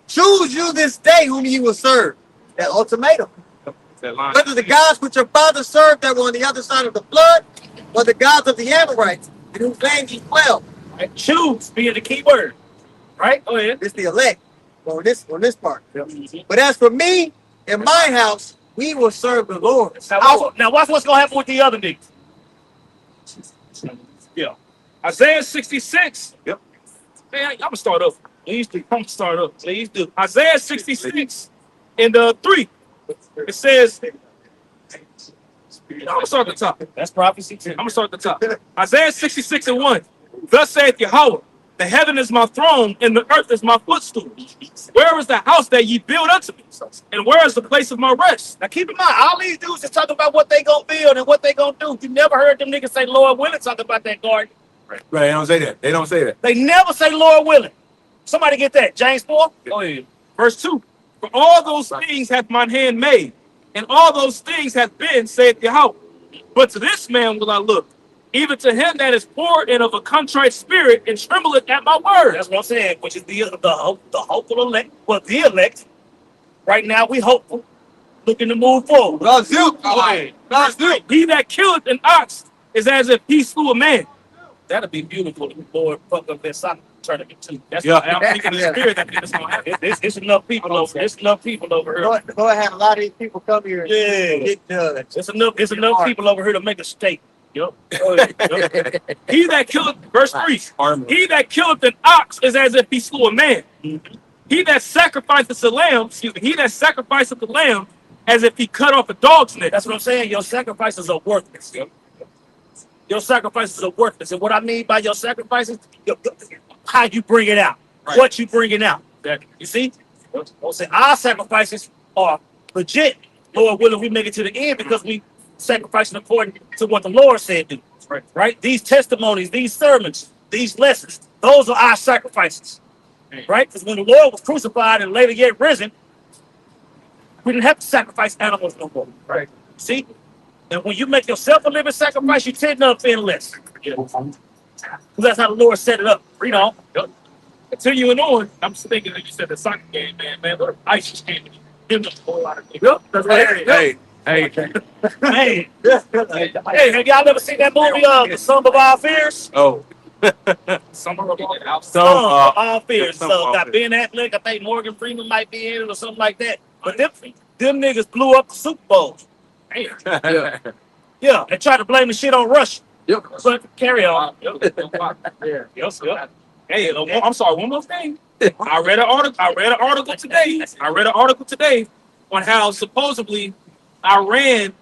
choose you this day whom you will serve. That ultimatum. That line. Whether the gods which your fathers served that were on the other side of the flood, or the gods of the Amorites, in whose land ye dwell. Right? Choose being the key word. Right? Go ahead. It's the elect on this part. But as for me and my house, we will serve the Lord. Now watch what's gonna happen with the other niggas. Yeah. Isaiah 66. Yep. Man, I'm gonna start up. Please do. I'm gonna start up. Please do. Isaiah 66 in the 3. It says, I'm gonna start at the top. That's prophecy too. I'm gonna start at the top. Isaiah 66 and 1. Thus saith Yahweh, the heaven is my throne, and the earth is my footstool. Where is the house that ye build unto me? And where is the place of my rest? Now keep in mind, all these dudes is talking about what they gonna build and what they gonna do. You never heard them niggas say Lord willing talk about that garden. Right, they don't say that. They don't say that. They never say Lord willing. Somebody get that. James 4. Oh, yeah. Verse 2. For all those things hath mine hand made, and all those things hath been, saith Yahweh. But to this man will I look, even to him that is poor and of a contrite spirit, and trembleth at my word. That's what I'm saying, which is the hopeful elect. Well, the elect. Right now, we hopeful, looking to move forward. Verse 3. He that killeth an ox is as if he slew a man. That'll be beautiful if the Lord fuck up that soccer tournament too. That's Yeah. I'm thinking the spirit that it's gonna happen. It's enough people over. It's enough people over here. Go ahead, have a lot of these people come here and Yeah. get judged. It's enough people over here to make a stake. Yup. He that killeth, verse 3. He that killeth an ox is as if he slew a man. He that sacrificeth a lamb, he that sacrificeth the lamb as if he cut off a dog's neck. That's what I'm saying. Your sacrifices are worthless. Your sacrifices are worthless. And what I mean by your sacrifices, how you bring it out, Right. what you bringing out. You see? I'm saying our sacrifices are legit. Lord willing, we make it to the end because we sacrificing according to what the Lord said do. Right? These testimonies, these sermons, these lessons, those are our sacrifices. Right? Because when the Lord was crucified and later yet risen, we didn't have to sacrifice animals no more. Right. See? And when you make yourself a living sacrifice, you tend to offend less. Because that's how the Lord set it up. You know? Continuing on, I'm just thinking that you said the soccer game, man. What if ICE just came and give them a whole lot of things. That's right. Hey. Hey, hey, have y'all ever seen that movie, The Sum of All Fears? Oh. Summer of all Sum of All Fears. Sum of So All got Fears. Ben Affleck, I think Morgan Freeman might be in it or something like that. But them niggas blew up the Super Bowl. Yeah, and tried to blame the shit on Russia. Yep. But carry on. Yes. Hey, I'm sorry. One more thing. I read an article today on how supposedly Iran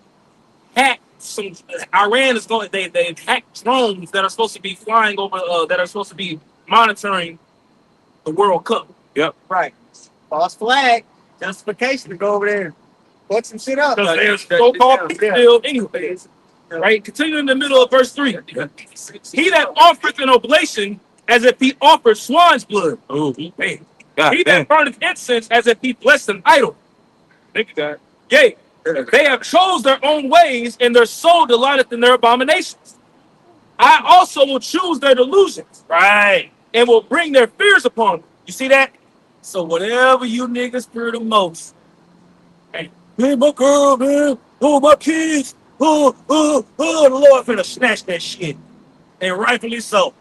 hacked some. Iran is going. They hacked drones that are supposed to be flying over. That are supposed to be monitoring the World Cup. Right. False flag. Justification to go over there and fuck some shit up. Because there's so-called still anyway. Right. Continue in the middle of verse 3. He that offereth an oblation as if he offered swine's blood. Oh, Man. God He damn. that burneth incense as if he blessed an idol. Think of that. Yea, they have chose their own ways, and their soul delighteth in their abominations. I also will choose their delusions, Right. and will bring their fears upon them. You see that? So whatever you niggas fear the most, hey, man, my girl, man, oh, my kids, the Lord finna snatch that shit. And rightfully so.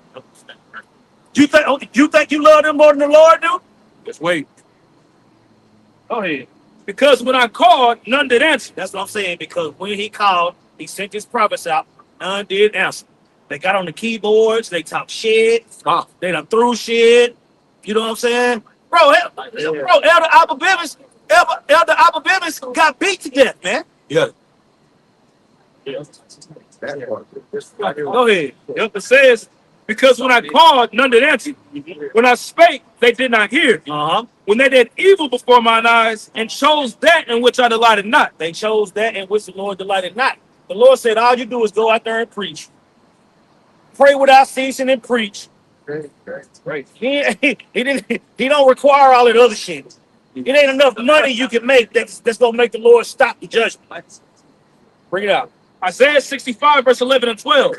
You think you love them more than the Lord do? Just wait. Go ahead. Because when I called, none did answer. That's what I'm saying. Because when he called, he sent his prophets out, none did answer. They got on the keyboards, they talk shit, they done threw shit. You know what I'm saying? Bro, Elder Abba Bivens, Elder Abba Bivens got beat to death, man. Yeah. Go ahead. Yep, it says, because when I called, none did answer. When I spake, they did not hear. Uh-huh. When they did evil before mine eyes and chose that in which I delighted not. They chose that in which the Lord delighted not. The Lord said, all you do is go out there and preach. Pray without ceasing and preach. Right. He don't require all that other shit. It ain't enough money you can make that's gonna make the Lord stop the judgment. Bring it out. Isaiah 65, verse 11 and 12.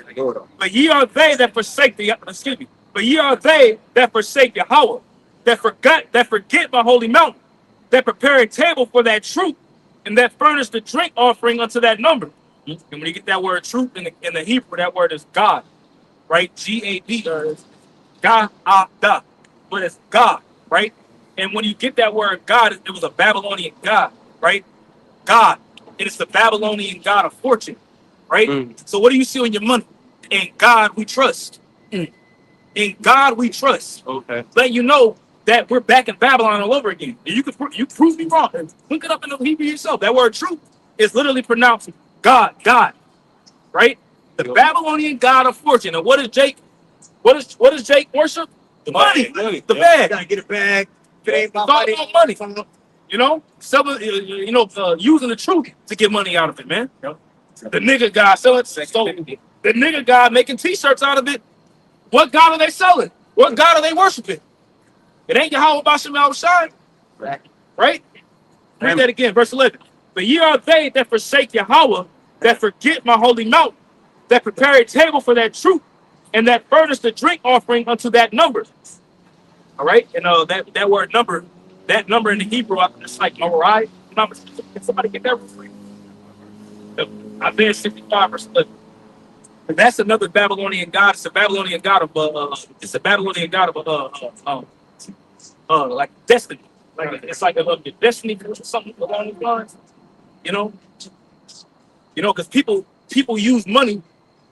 But ye are they that forsake But ye are they that forsake Yahweh, that forget my holy mountain, that prepare a table for that truth, and that furnish the drink offering unto that number. And when you get that word truth in the Hebrew, that word is God, right? G-A-D. God, but it's God, right? And when you get that word God, it was a Babylonian God, right? God. It is the Babylonian God of fortune, right? So what do you see on your money? In God we trust. In God we trust. Okay. Let you know that we're back in Babylon all over again. And you prove me wrong. Look it up in the Hebrew yourself. That word truth is literally pronounced God, right? The Babylonian God of fortune. And what is Jake? What does Jake worship? The money. The bag. Gotta get it back. If it ain't It's my all money, about money. You know, using the truth to get money out of it, man. The nigga guy selling, so the nigga guy making t-shirts out of it. What God are they selling? What God are they worshiping? It ain't Yahweh Bashem Al Shai, right? Read that again, verse 11. But ye are they that forsake Yahweh, that forget my holy mountain, that prepare a table for that truth, and that furnish the drink offering unto that number. All right, and that word number, that number in the Hebrew, it's like Morai. Can somebody get that real quick? Isaiah 65 verse 11. But that's another Babylonian god. It's a Babylonian god of like destiny. Like it's like a destiny or something along those lines. You know, because people use money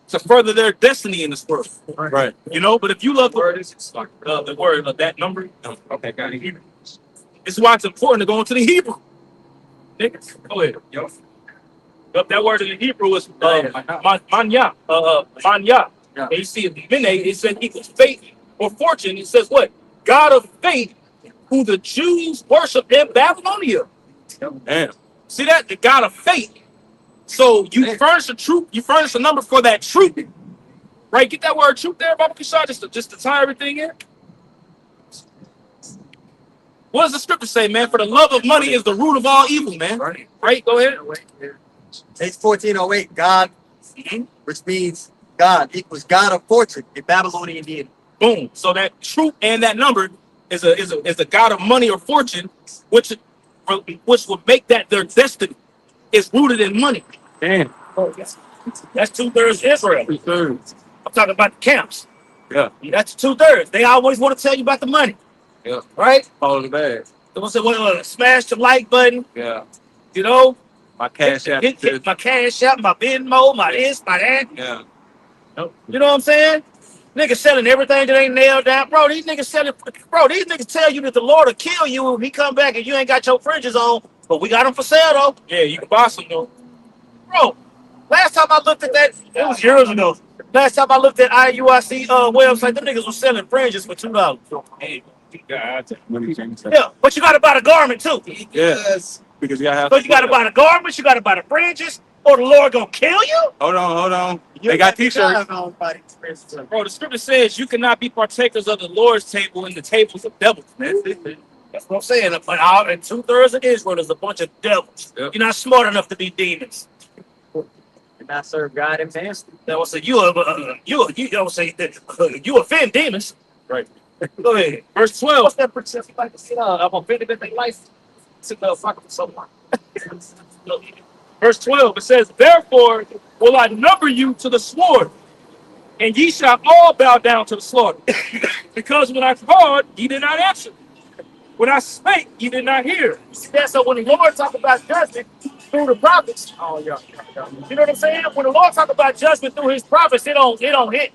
to further their destiny in this world. Right. You know, but if you love the word of that number, okay, got it. This is why it's important to go into the Hebrew. Niggas, go ahead. That word in the Hebrew is manya. Manya. Yeah. And you see it, it says equals faith or fortune. It says what? God of faith, who the Jews worship in Babylonia. Damn. See that? The God of faith. So you furnish the truth, you furnish a number for that truth. Right? Get that word truth there, Baba Kishar, just to tie everything in. What does the scripture say, man? For the love of money is the root of all evil, man. Right? Go ahead. Page 1408, God, which means God equals God of fortune in Babylonian deity. Boom. So that truth and that number is a god of money or fortune, which would make that their destiny is rooted in money. Damn. That's 2/3 Israel. 2/3. I'm talking about the camps. Yeah. That's 2/3. They always want to tell you about the money. Yeah. Right? Follow the bag. They want to say, well, smash the like button. Yeah. You know, My cash app. hit my cash out, my Venmo, my this, my that. Yeah. You know what I'm saying? Niggas selling everything that ain't nailed down. Bro, these niggas tell you that the Lord will kill you if he come back and you ain't got your fringes on. But we got them for sale, though. Yeah, you can buy some though. Bro, last time I looked at that, it was years ago. Last time I looked at IUIC website, them niggas was selling fringes for $2. Hey, God. Yeah, but you got to buy the garment, too. Yeah. Because you gotta have. So you got to buy the garments, you got to buy the fringes, or the Lord gonna kill you? Hold on. They got t-shirts. Bro, the scripture says you cannot be partakers of the Lord's table and the tables of devils, man. That's what I'm saying. But in 2/3 of Israel, there's a bunch of devils. Yep. You're not smart enough to be demons. And not serve God and man. That will say you offend demons. Right. Go ahead. Verse 12. What's that percent like to sit I'm offended in their life? Verse 12, it says, therefore will I number you to the sword, and ye shall all bow down to the slaughter. Because when I called, ye did not answer. When I spake, ye did not hear. See that? So when the Lord talk about judgment through the prophets, oh yeah. You know what I'm saying? When the Lord talk about judgment through his prophets, it don't hit.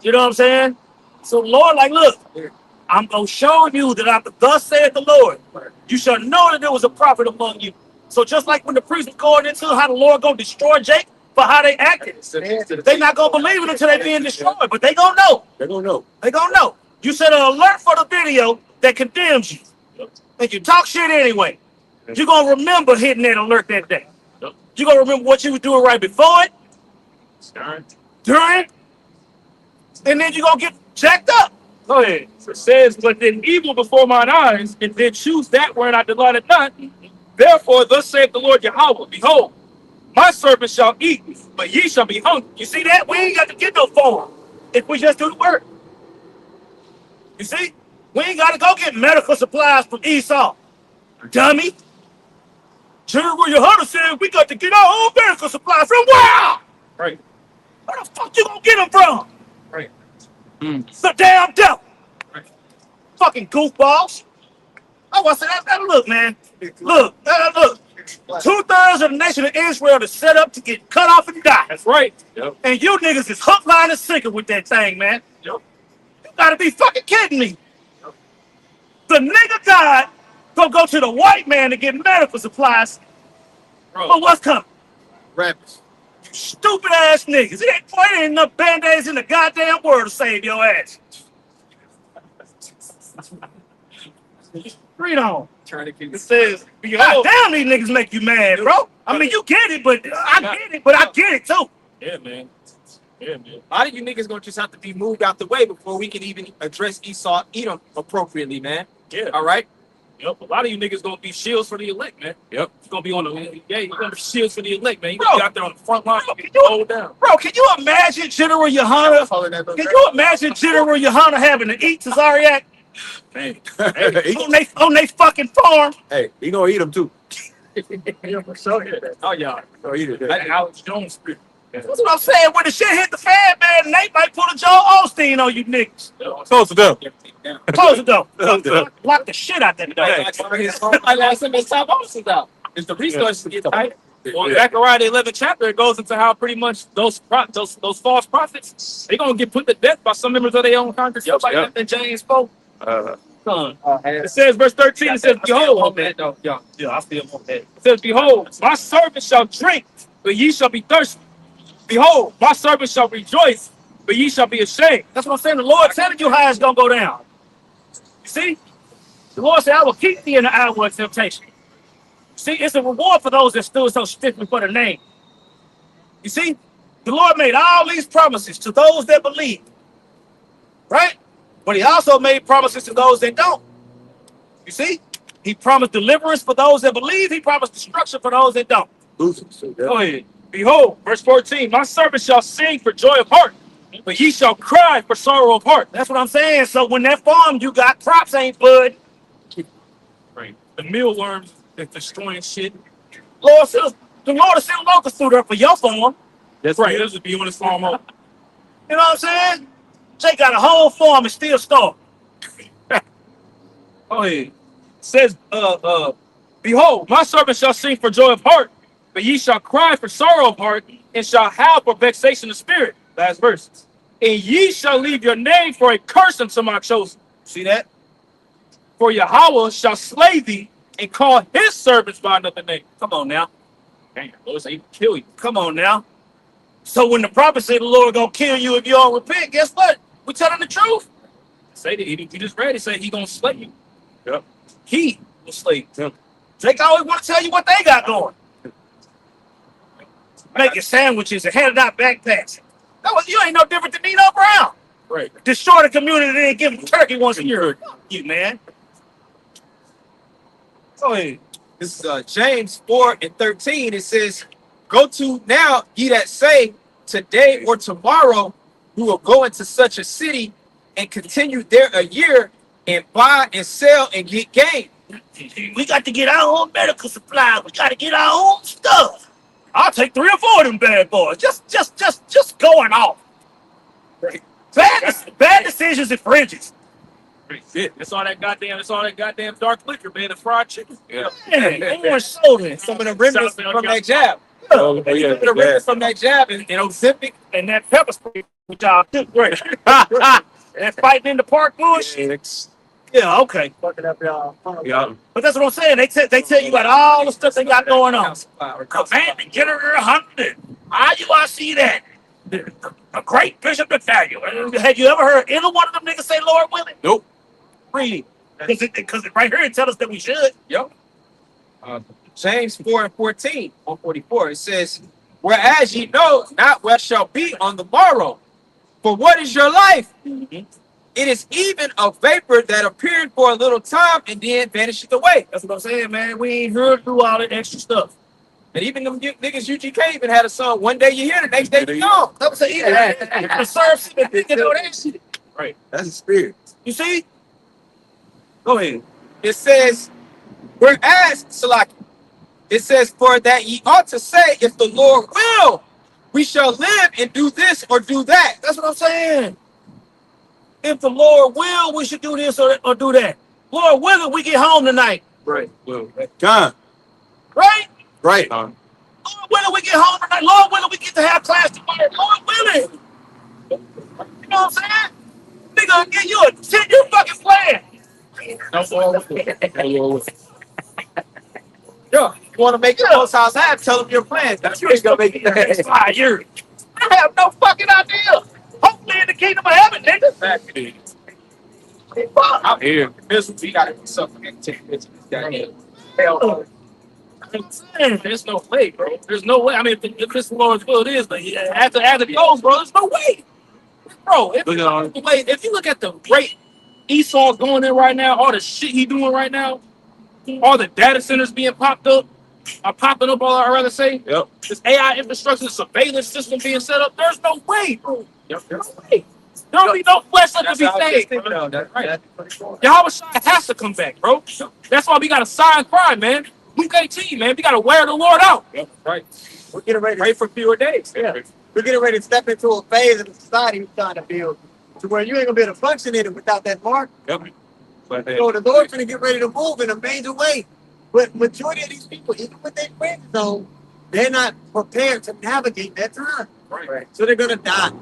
You know what I'm saying? So the Lord, like, look, I'm gonna show you that thus saith the Lord. You shall know that there was a prophet among you. So just like when the priest was going into how the Lord gonna destroy Jake for how they acted, they not gonna believe it until they being destroyed, but they gonna know. They're gonna know. They gonna know. You set an alert for the video that condemns you. And you talk shit anyway. You're gonna remember hitting that alert that day. You're gonna remember what you was doing right before it, during, and then you're gonna get jacked up. Go ahead. It says, but then evil before mine eyes, and then choose that wherein I delighted not. Therefore, thus saith the Lord Yahweh, behold, my servants shall eat, but ye shall be hungry. You see that? We ain't got to get no form if we just do the work. You see? We ain't got to go get medical supplies from Esau. Dummy. General Yohana said we got to get our own medical supplies from where? Right. Where the fuck you gonna get them from? Right. The damn devil. Right. Fucking goofballs. Oh, I said, look, man. Look. 2/3 of the nation of Israel is set up to get cut off and die. That's right. Yep. And you niggas is hook, line, and sinker with that thing, man. Yep. You gotta be fucking kidding me. Yep. The nigga God gonna go to the white man to get medical supplies. Bro. But what's coming? Rappers. You stupid ass niggas. It ain't enough band-aids in the goddamn world to save your ass. Read on. It says, God damn, these niggas make you mad, bro. I mean, you get it, but I get it too. Yeah, man. A lot of you niggas gonna just have to be moved out the way before we can even address Esau, Edom appropriately, man. Yeah. All right. Yep. A lot of you niggas gonna be shields for the elect, man. Yep. It's gonna be on the you're gonna be shields for the elect, man. You Bro. gonna be out there on the front line, hold down. Bro, can you imagine General Yohana? Can you imagine General Yohana having to eat Tazariak Man. on they fucking farm? Hey, he gonna eat them too. Yeah, for sure. Yeah. Oh yeah. Gonna eat it. That Alex Jones spirit. That's what I'm saying. When the shit hit the fan, man, Nate might pull a Joel Osteen on you niggas. Close it up. Close it though. Lock the shit out that door. I lost some of his top officers out. If the resources get tight. Well, Zechariah the 11th chapter, it goes into how pretty much those false prophets, they gonna get put to death by some members of their own congregation, like that in James 4. It says, verse 13, it says, behold, yeah, I still want that. It says, behold, my servants shall drink, but ye shall be thirsty. Behold, my servants shall rejoice, but ye shall be ashamed. That's what I'm saying. The Lord telling you how it's gonna go down. You see? The Lord said, I will keep thee in the hour of temptation. See, it's a reward for those that stood so stiffly for the name. You see, the Lord made all these promises to those that believe, right? But he also made promises to those that don't. You see, he promised deliverance for those that believe. He promised destruction for those that don't. Go ahead. Behold, verse 14, my servant shall sing for joy of heart, but ye shall cry for sorrow of heart. That's what I'm saying. So when that farm you got, crops ain't bud. Right. The mealworms that's destroying shit. The Lord is sending locusts through there for your farm. That's right. This would be on his farm. You know what I'm saying? Jay got a whole farm and still starving. Go ahead. It says, behold, my servant shall sing for joy of heart, but ye shall cry for sorrow of heart, and shall howl for vexation of spirit. Last verse. And ye shall leave your name for a curse unto my chosen. See that? For Yahweh shall slay thee and call his servants by another name. Come on now. Dang, Lord say he can kill you. Come on now. So when the prophet said the Lord gonna kill you if you don't repent, guess what? We telling the truth. Say that he just read it, say he gonna slay you. Yep. He will slay you. Yep. Jake always want to tell you what they got going. Making sandwiches and handing out backpacks. You ain't no different than Nino Brown. Right. Destroy the community and give them turkey once a year. You man. Go ahead. This is James 4:13. It says, go to now, ye that say, today or tomorrow, we will go into such a city and continue there a year and buy and sell and get gain. We got to get our own medical supplies. We got to get our own stuff. I'll take 3 or 4 of them bad boys. Just going off. Right. Bad decisions and fringes. Shit, it's all that goddamn dark liquor, man. The fried chicken. Yeah. Man, orange soda. Some of the remnants South from Alabama. that jab. Oh, yeah, Some of the remnants from that jab and Ozempic. And that pepper spray, which y'all took great. And fighting in the park bush. Yeah, okay. Fucking up y'all. Yeah. But that's what I'm saying. They tell you about all the stuff they got going on. Command the General Hunter. IUIC that. A great Bishop Nathaniel. Had you ever heard either one of them niggas say Lord willing? Nope. Really? Because right here it tells us that we should. Yep. James 4:14, 144. It says, "Whereas ye know not what shall be on the morrow, for what is your life? It is even a vapor that appeared for a little time and then vanisheth away." That's what I'm saying, man. We ain't heard through all that extra stuff. And even them niggas UGK even had a song. One day you hear, the next day you gone. That was an even the serve you know that shit. Right. That's the spirit. You see? Go ahead. It says, "Whereas Salaki, it says, for that ye ought to say, if the Lord will, we shall live and do this or do that." That's what I'm saying. If the Lord will, we should do this or do that. Lord willing, we get home tonight. Right. Well, John. Right? Right. Lord willing, we get home tonight. Lord willing, we get to have class tomorrow. Lord willing. You know what I'm saying? Nigga, give you a 10-year fucking plan. Yo, you want to make your house happen, tell them your plans. That's You ain't gonna make it the next 5 years. I have no fucking idea. Hopefully in the kingdom of heaven, nigga. Fuck. out here. We got to do something and take this guy. Hell no. There's no way, bro. There's no way. I mean, if this Lord's will, it is. But after it goes, bro, there's no way. Bro, if you look at the great Esau going in right now, all the shit he doing right now, all the data centers being popped up, are popping up, all I rather say. Yep. This AI infrastructure surveillance system being set up. There's no way, bro. There's no way. There don't be no flesh left to be saved. No, that's right. Yahweh Shai has to come back, bro. That's why we got to sign pride, man. Luke 18, man. We got to wear the Lord out. Yep, right. We're getting ready. Pray for fewer days. Yeah. We're getting ready to step into a phase of the society we're trying to build to where you ain't gonna be able to function in it without that mark. Yep. But, So the Lord's gonna get ready to move in a major way. But majority of these people, even with their friends zone, they're not prepared to navigate that time. Right. So they're gonna die.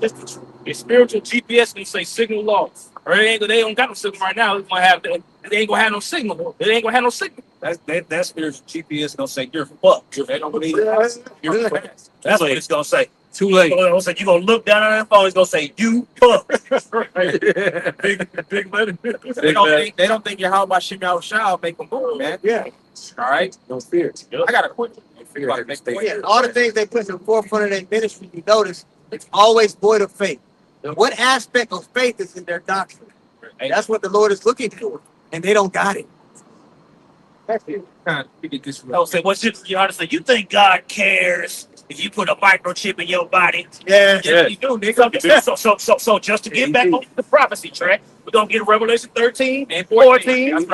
That's the truth. Your spiritual GPS can say signal loss. Or they don't got no signal right now. They ain't gonna have no signal. They ain't gonna have no signal. That spiritual GPS gonna say you're fucked. They don't believe it. You're fucked. That's what it's gonna say. too late. So you gonna look down on that phone, it's gonna say you fucked. big letter. They don't think you're how about Shimmy Shah make them move, man. Yeah. All right. No spirits. I got a quick one. Yeah, all the things they put in the forefront of their ministry, you notice, it's always void of faith. And what aspect of faith is in their doctrine? That's what the Lord is looking for, and they don't got it. That's it. I'll say, what's you honestly? You think God cares if you put a microchip in your body? Yeah. Yeah, you do, nigga. So just to get back on the prophecy track, we're gonna get Revelation 13 and 14. And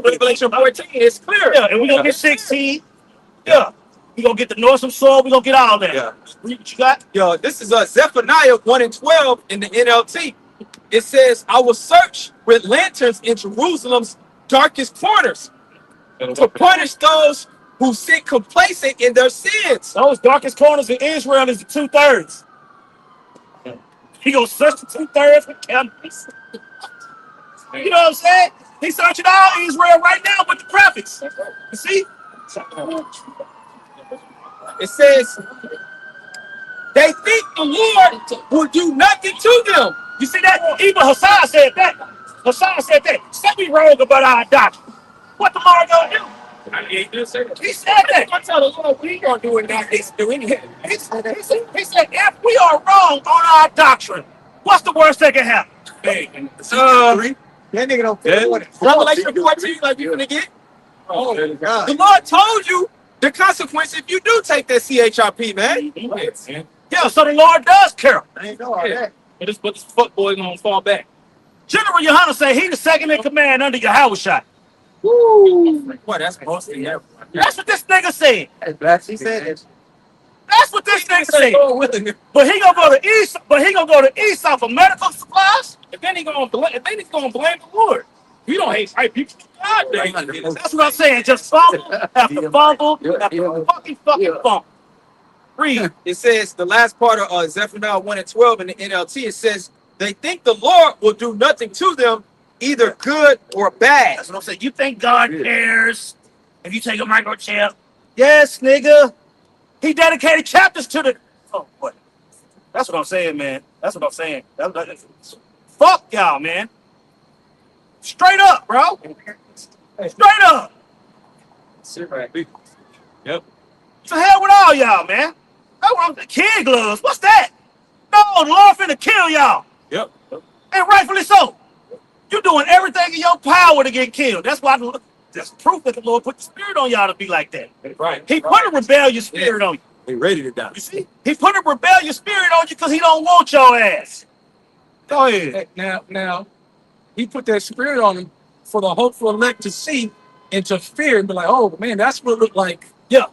Revelation 14 is clear. Yeah, and we're gonna get 16. Yeah. We're gonna get the Northern Soul, we're gonna get all that. Yeah. Read what you got? Yo, this is Zephaniah 1:12 in the NLT. It says, I will search with lanterns in Jerusalem's darkest corners to punish those who sit complacent in their sins. Those darkest corners in Israel is the 2/3. He gonna search the 2/3 with cameras. You know what I'm saying? He's searching all Israel right now with the prophets. You see? It says, they think the Lord will do nothing to them. You see that? Even Hassan said that. Hassan said that. Say we wrong about our doctrine. What the Lord gonna do? He said that. I tell the Lord, we ain't gonna do it now. He's doing it. He said, if we are wrong on our doctrine, what's the worst that can happen? That nigga don't fit what it. Revelation 14, like you gonna get. Oh my God. The Lord told you the consequence if you do take that CHRP, man. Yeah, so the Lord does care. I ain't know all that. But this fuck boy gonna fall back. General Yohanan said he the second in command under Yahweh Shai. Boy, that's mostly everyone. That's what this nigga said. He said it. That's what this nigga said. Go with it. But he gonna go to Esau for medical supplies. And then he's gonna blame the Lord. We don't hate white people. God dang. That's what I'm saying. Just fumble after fumble after fucking fumble. Read. It says the last part of Zephaniah 1 and 12 in the NLT. It says they think the Lord will do nothing to them, either good or bad. That's what I'm saying. You think God cares if you take a microchip? Yes, nigga. He dedicated chapters to the. Oh, what? That's what I'm saying, man. That's what I'm saying. Fuck y'all, man. Straight up, bro. Straight up. Yep. To hell with all y'all, man. That's what I'm kid gloves. What's that? No, the Lord finna kill y'all. Yep. And rightfully so. You're doing everything in your power to get killed. That's why that's proof that the Lord put the spirit on y'all to be like that. Right. He put a rebellious spirit on you. They ready to die. You see? He put a rebellious spirit on you because he don't want your ass. Go ahead. Now, he put that spirit on him for the hopeful elect to see and to fear and be like, oh man, that's what it looked like. Yeah.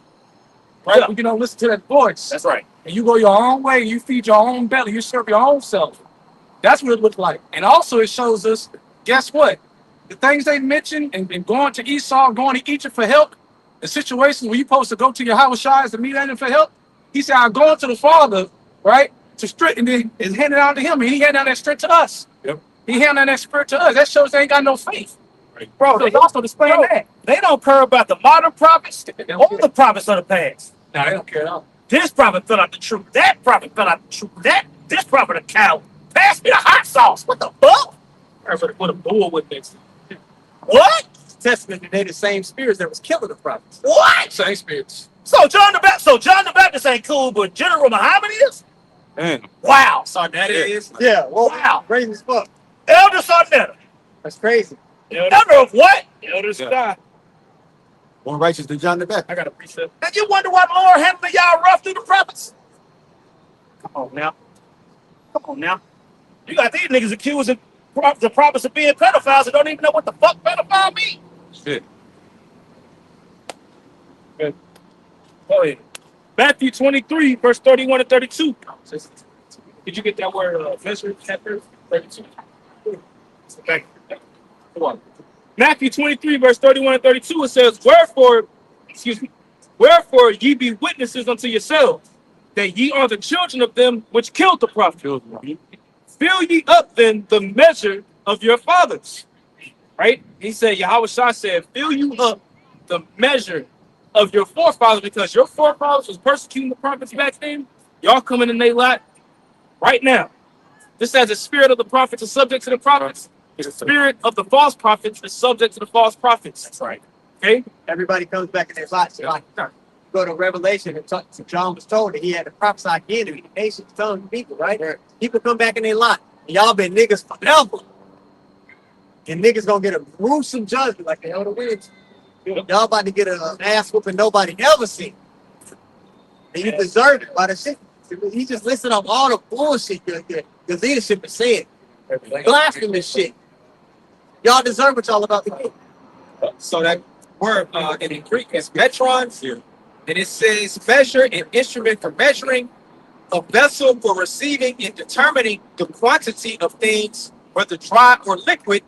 Right? Yeah. You don't listen to that voice. That's right. And you go your own way, you feed your own belly, you serve your own self. That's what it looked like. And also it shows us, guess what? The things they mentioned and going to Esau, going to Egypt for help, the situations where you're supposed to go to your house shies to meet him for help. He said, I'm going to the Father, right? To strength, and then it's handed out to him, and he handed down that strength to us. Yep. He handed down that spirit to us. That shows they ain't got no faith. Bro, So they, it's also displaying that. they don't care about the modern prophets or the prophets of the past. No, they don't care at all. This prophet fell out the truth. That prophet fell out the truth. This prophet a cow. Pass me the hot sauce. What the fuck? Put a bull with this. What? Testament that they the same spirits that was killing the prophets. What? Same spirits. So John the Baptist ain't cool, but General Muhammad is? Man. Wow. That is. Yeah, well, Wow. crazy as fuck. Elder Sarnetta. That's crazy. Elder of what? Elder Yeah. Scott. More righteous than John the Baptist. I got a precept. And you wonder why the Lord handling y'all rough through the prophets? Come on now. Come on now. You got these niggas accusing the prophets of being pedophiles and don't even know what the fuck pedophile mean. Shit. Good. Go ahead. Matthew 23, verse 31 and 32. Did you get that word, measure, chapter 32? Okay. Come on. Matthew 23, verse 31 and 32, it says, Wherefore ye be witnesses unto yourselves, that ye are the children of them which killed the prophets. Fill ye up then the measure of your fathers. Right? He said, Yahweh Shah said, fill you up the measure of your forefathers, because your forefathers was persecuting the prophets back then. Y'all coming in their lot right now. Just as the spirit of the prophets is subject to the prophets, the spirit of the false prophets is subject to the false prophets. That's right. Okay? Everybody comes back in their lots. Like, go to Revelation and John was told that he had to prophesy again to the nations, tongues, and people, right? People come back in their lot. And y'all been niggas forever. And niggas gonna get a gruesome judgment like the elder winds. Y'all about to get an ass whooping nobody ever seen. And you deserve it by the shit. He just listed off all the bullshit the leadership is saying. Blasphemous shit. Y'all deserve what y'all about to get. So that word in the Greek is metron, and it says measure, an instrument for measuring, a vessel for receiving and determining the quantity of things, whether dry or liquid,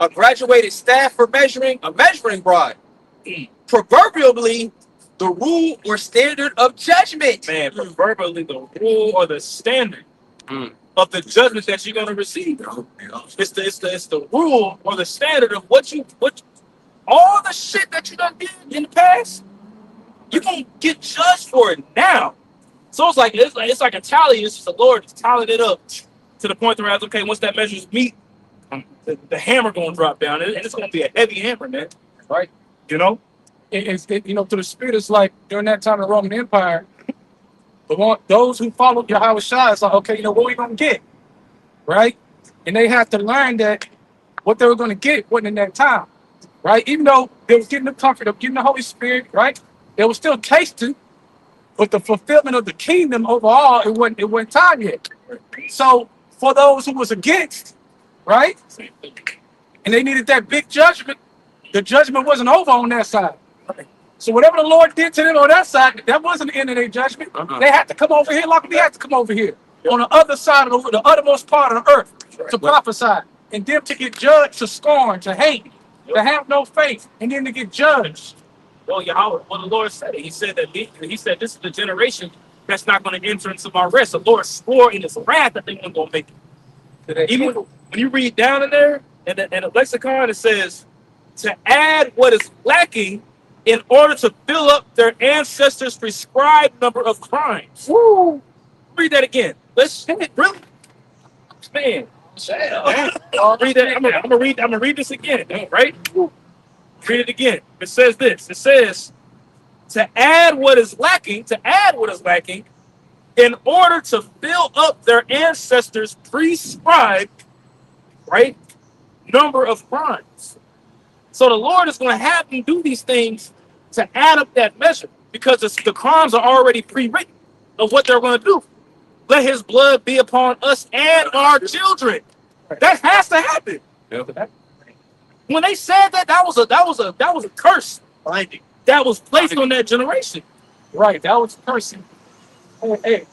a graduated staff for measuring, a measuring rod. Proverbially, the rule or standard of judgment. Man, proverbially the rule or the standard of the judgment that you're gonna receive. It's the rule or the standard of what all the shit that you done did in the past, you gonna get judged for it now. So it's like a tally. It's just the Lord is tallying it up to the point where okay, once that measures meet, the hammer gonna drop down, and it's gonna be a heavy hammer, man. Right? You know? To the spirit, it's like during that time of the Roman Empire, those who followed Yahweh Shah, it's like, okay, what we gonna get? Right? And they had to learn that what they were gonna get wasn't in that time. Right? Even though they was getting the comfort of getting the Holy Spirit, right? They were still tasting, but the fulfillment of the kingdom overall, it wasn't time yet. So for those who was against, right? And they needed that big judgment, the judgment wasn't over on that side. So whatever the Lord did to them on that side, that wasn't the end of their judgment. They had to come over here like we had to come over here. On the other side of the uttermost part of the earth. to prophesy, and them to get judged, to scorn, to hate, to have no faith, and then to get judged. Well, Yahweh, well, the Lord said it. He said that he said this is the generation that's not going to enter into my rest. The Lord swore in his wrath that they weren't going to make it. Even when you read down in there in the lexicon, it says to add what is lacking in order to fill up their ancestors' prescribed number of crimes. Woo! Read that again. Let's really, man. Read that. I'm gonna read this again, right? Read it again. It says this. It says to add what is lacking, in order to fill up their ancestors' prescribed, right, number of crimes. So the Lord is going to have them do these things to add up that measure because the crimes are already pre-written of what they're going to do. Let his blood be upon us and our children. That has to happen. When they said that was a curse Binding. that was placed on that generation. Right, that was a curse. Hey,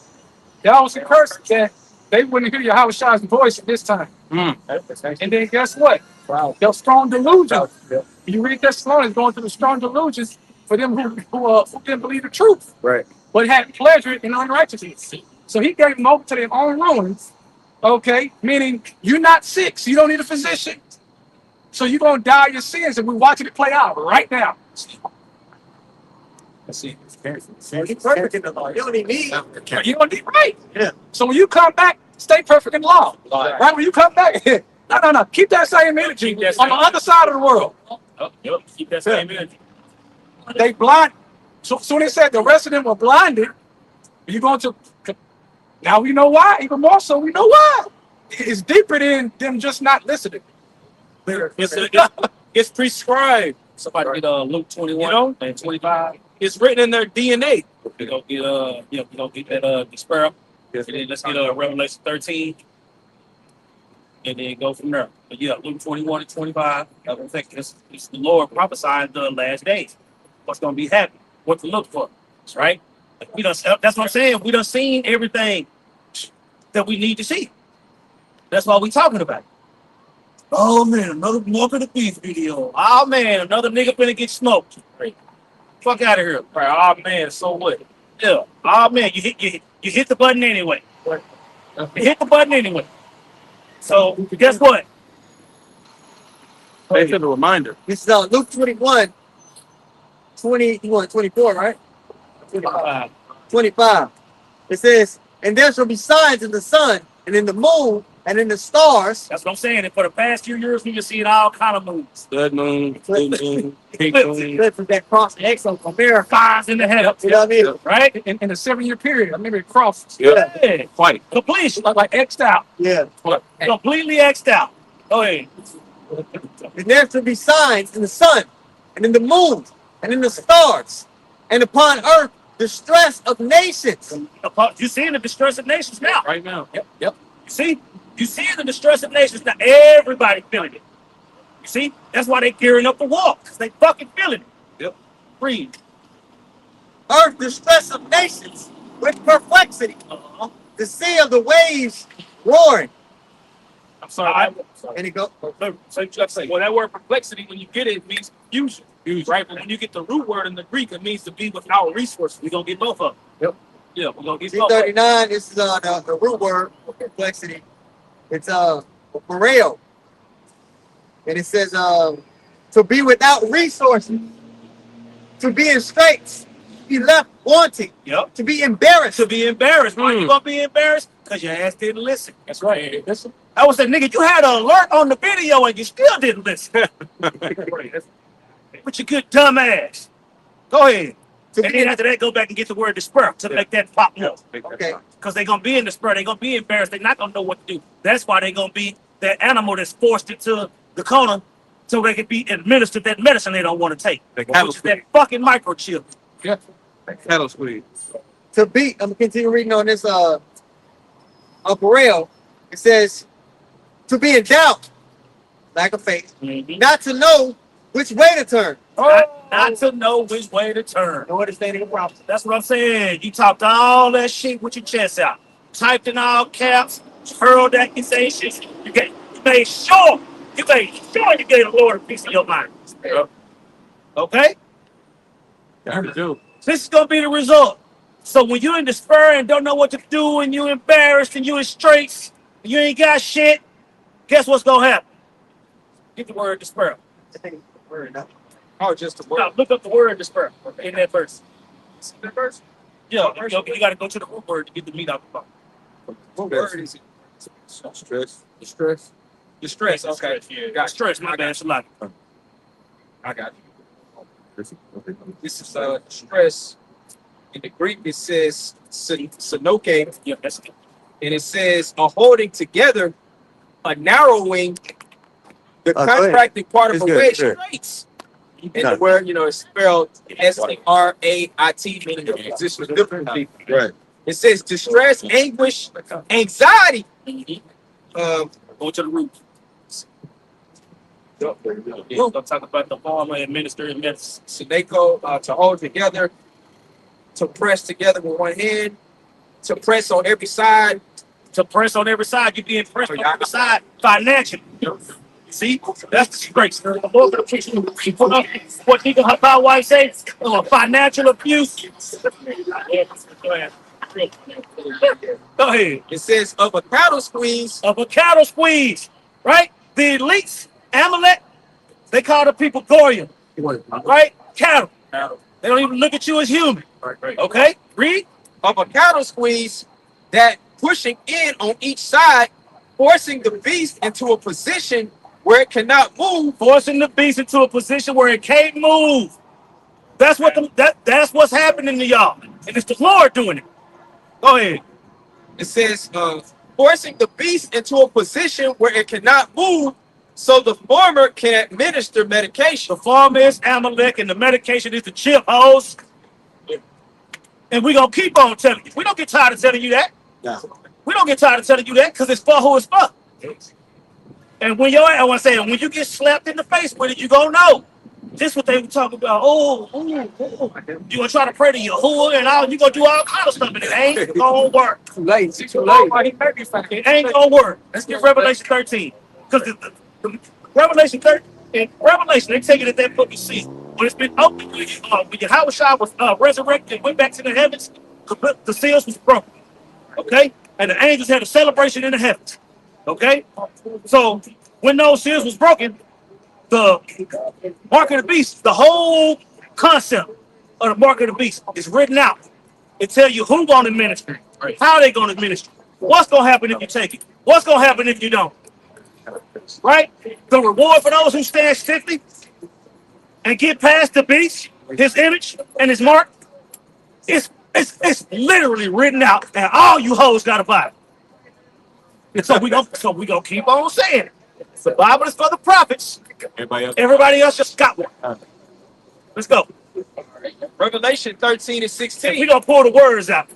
that was a curse that they wouldn't hear Yahweh Shai's voice at this time. And then guess what? Wow, they're strong delusions. You read Thessalonians going through the strong delusions for them who didn't believe the truth, Right. but had pleasure in unrighteousness. So he gave them over to their own ruins. Okay, meaning you're not sick, so you don't need a physician. So you're gonna die of your sins, and we're watching it play out right now. Let's see. He's perfect in the law. You don't need me. You don't need right. Yeah. So when you come back, stay perfect in law. Right? When you come back, no. Keep that same energy Keep that on the same- other side of the world. Oh, yep. Keep that same energy. They blind. So soon they said the rest of them were blinded. You're going to. Now we know why. Even more so, we know why. It's deeper than them just not listening. It's prescribed. Somebody get Luke 21 and 25. It's written in their DNA. We gonna get that the sparrow. And then let's get Revelation 13. And then go from there. But yeah, Luke 21 and 25. I think it's the Lord prophesying the last days. What's gonna be happening, what to look for. Right? That's what I'm saying. We done seen everything that we need to see. That's why we talking about it. Oh man, another Mark of the Beast video. Oh man, another nigga finna get smoked. Fuck out of here. Right. Oh man, so what? Yeah. Oh man, you hit the button anyway. You hit the button anyway. So guess what? They sent a reminder. This is Luke 21, 24, right? 25. It says, and there shall be signs in the sun and in the moon and in the stars. That's what I'm saying. And for the past few years, we've been seeing all kind of moves. Blood moon, blue moon, pink moon. Good for that cross exo from America. Fires in the heavens. You know what I mean? Right? In a 7-year period, I remember it crossed. Yeah. Quite. Completion. Like X'd out. Yeah. Completely X'd out. Go ahead. And there shall be signs in the sun and in the moon and in the stars and upon earth distress of nations. You seeing the distress of nations now. Right now. Yep. You see? You see the distress of nations now. Everybody feeling it. You see? That's why they gearing up the war. Because they fucking feeling it. Yep. Breathe. Earth distress of nations with perplexity. The sea of the waves roaring. I'm sorry. And it goes. So you gotta say, well, that word perplexity, when you get it, it means confusion. Right? But when you get the root word in the Greek, it means to be without resources. We're going to get both of them. Yep. Yeah, we're going to get both of them. G39, this is the root word for perplexity. It's pareo. And it says to be without resources, to be in straits, to be left wanting, Yep. to be embarrassed. To be embarrassed. Why you going to be embarrassed? Because your ass didn't listen. That's right. Listen. I was that nigga, you had an alert on the video and you still didn't listen. But you good dumb ass. Go ahead. To And be then after that, go back and get the word disper to make that pop more. okay. Because they're going to be in the spur. They're going to be embarrassed. They're not going to know what to do. That's why they're going to be that animal that's forced into the corner so they can be administered that medicine they don't want to take. The Which cattle is that squeeze. fucking microchip. Yeah. Cattle squeeze. To be, I'm gonna continue reading on this pareo. It says to be in doubt, lack of faith, not to know which way to turn. Not to know which way to turn. No understanding the problem. That's what I'm saying. You talked all that shit with your chest out. Typed in all caps. hurled accusations. You made sure you gave the Lord a piece of your mind. Okay? This is gonna be the result. So when you're in despair and don't know what to do, and you embarrassed and you in straits, and you ain't got shit, guess what's gonna happen? Get the word despair. Oh, just the Now word. look up the word despair in that verse. Yeah, you gotta go to the root word to get the meat out the bone. What word is it? Stress. Distress. Distress. Okay. Yeah. Got Stress, my bad, Shalak. I got you. This is stress. In the Greek, it says synoke, Yeah, that's it. and it says a holding together, a narrowing, the go ahead. contracting part of It's a good, way it's good. straits. And the word, is spelled S-A-R-A-I-T, meaning the position of difficulty. Right. It says distress, anguish, anxiety. Go to the root. Yeah, I'm talking about the farmer administering medicine. Syneko, to hold together, to press together with one hand, to press on every side. To press on every side, you're being pressed on every side financially. See, that's the disgrace. The Lord gonna teach you what Deacon Habab White says, financial abuse. Go ahead. Go ahead. It says of a cattle squeeze. Of a cattle squeeze, right? The elites, Amalek, they call the people Goyim, right? Cattle. They don't even look at you as human. Okay, read. Of a cattle squeeze that pushing in on each side, forcing the beast into a position where it cannot move. Forcing the beast into a position where it can't move. That's what that's what's happening to y'all, and it's the Lord doing it. Go ahead. It says forcing the beast into a position where it cannot move, so the farmer can administer medication. The farmer is Amalek, and the medication is the chip hose. And we're gonna keep on telling you. We don't get tired of telling you that. No. We don't get tired of telling you that because it's for who it's for. And when when you get slapped in the face with it, you gonna know. This what they were talking about. You gonna try to pray to Yahuwah and all, you gonna do all kind of stuff, and it ain't gonna work. Too late. It ain't gonna work. Let's get Revelation 13. Because the Revelation 13, in Revelation, they take it at that book you see. When it's been opened, when Yahweh Shai was resurrected and went back to the heavens, the seals was broken. Okay? And the angels had a celebration in the heavens. Okay? So when those seals was broken, the mark of the beast, the whole concept of the mark of the beast is written out. It tell you who gonna minister, how they gonna minister, what's gonna happen if you take it, what's gonna happen if you don't. Right? The reward for those who stand stiffly and get past the beast, his image and his mark, it's literally written out, and all you hoes gotta buy it. And so we gonna keep on saying it. The Bible is for the prophets. Everybody else just got one. Let's go. Revelation 13 and We 16. gonna pull the words out.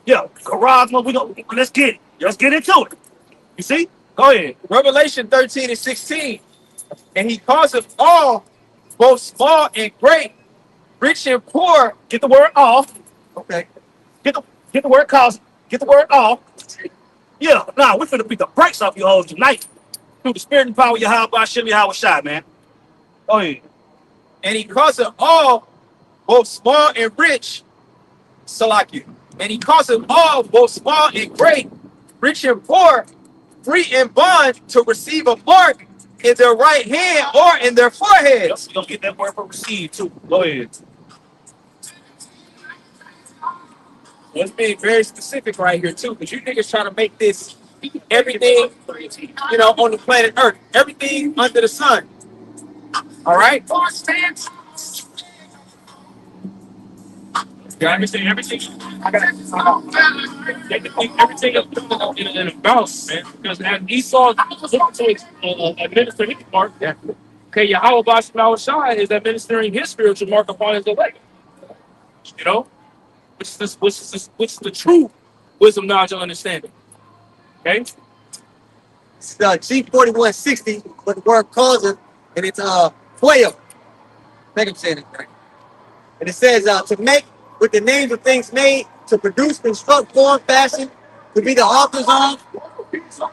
Yeah, charisma. Let's get it. Let's get into it. You see? Go ahead. Revelation 13 and 16. And he causeth all, both small and great, rich and poor. Get the word off. Okay. Get the word cause. Get the word off. Yeah, nah, we're finna beat the brakes off you hoes tonight. Through the spirit and power of Yahweh Shem Yahweh Shai, man. Go ahead. And he causeth all, both small and rich, Salaki. And he causeth all, both small and great, rich and poor, free and bond, to receive a mark in their right hand or in their foreheads. We're gonna get that word for receive too. Go ahead. Let's be very specific right here too, because you niggas trying to make this everything, on the planet Earth, everything under the sun. All right. Everything. I got everything in a bounce, man. Because as Esau looking to administer his mark, okay, Yahweh Bashar Shai is administering his spiritual mark upon his elect. Which is the true wisdom, knowledge, and understanding. Okay. It's G4160, but the word calls it, and it's Fuego. I think I'm saying it right. And it says to make with the names of things made, to produce, construct, form, fashion, to be the authors of,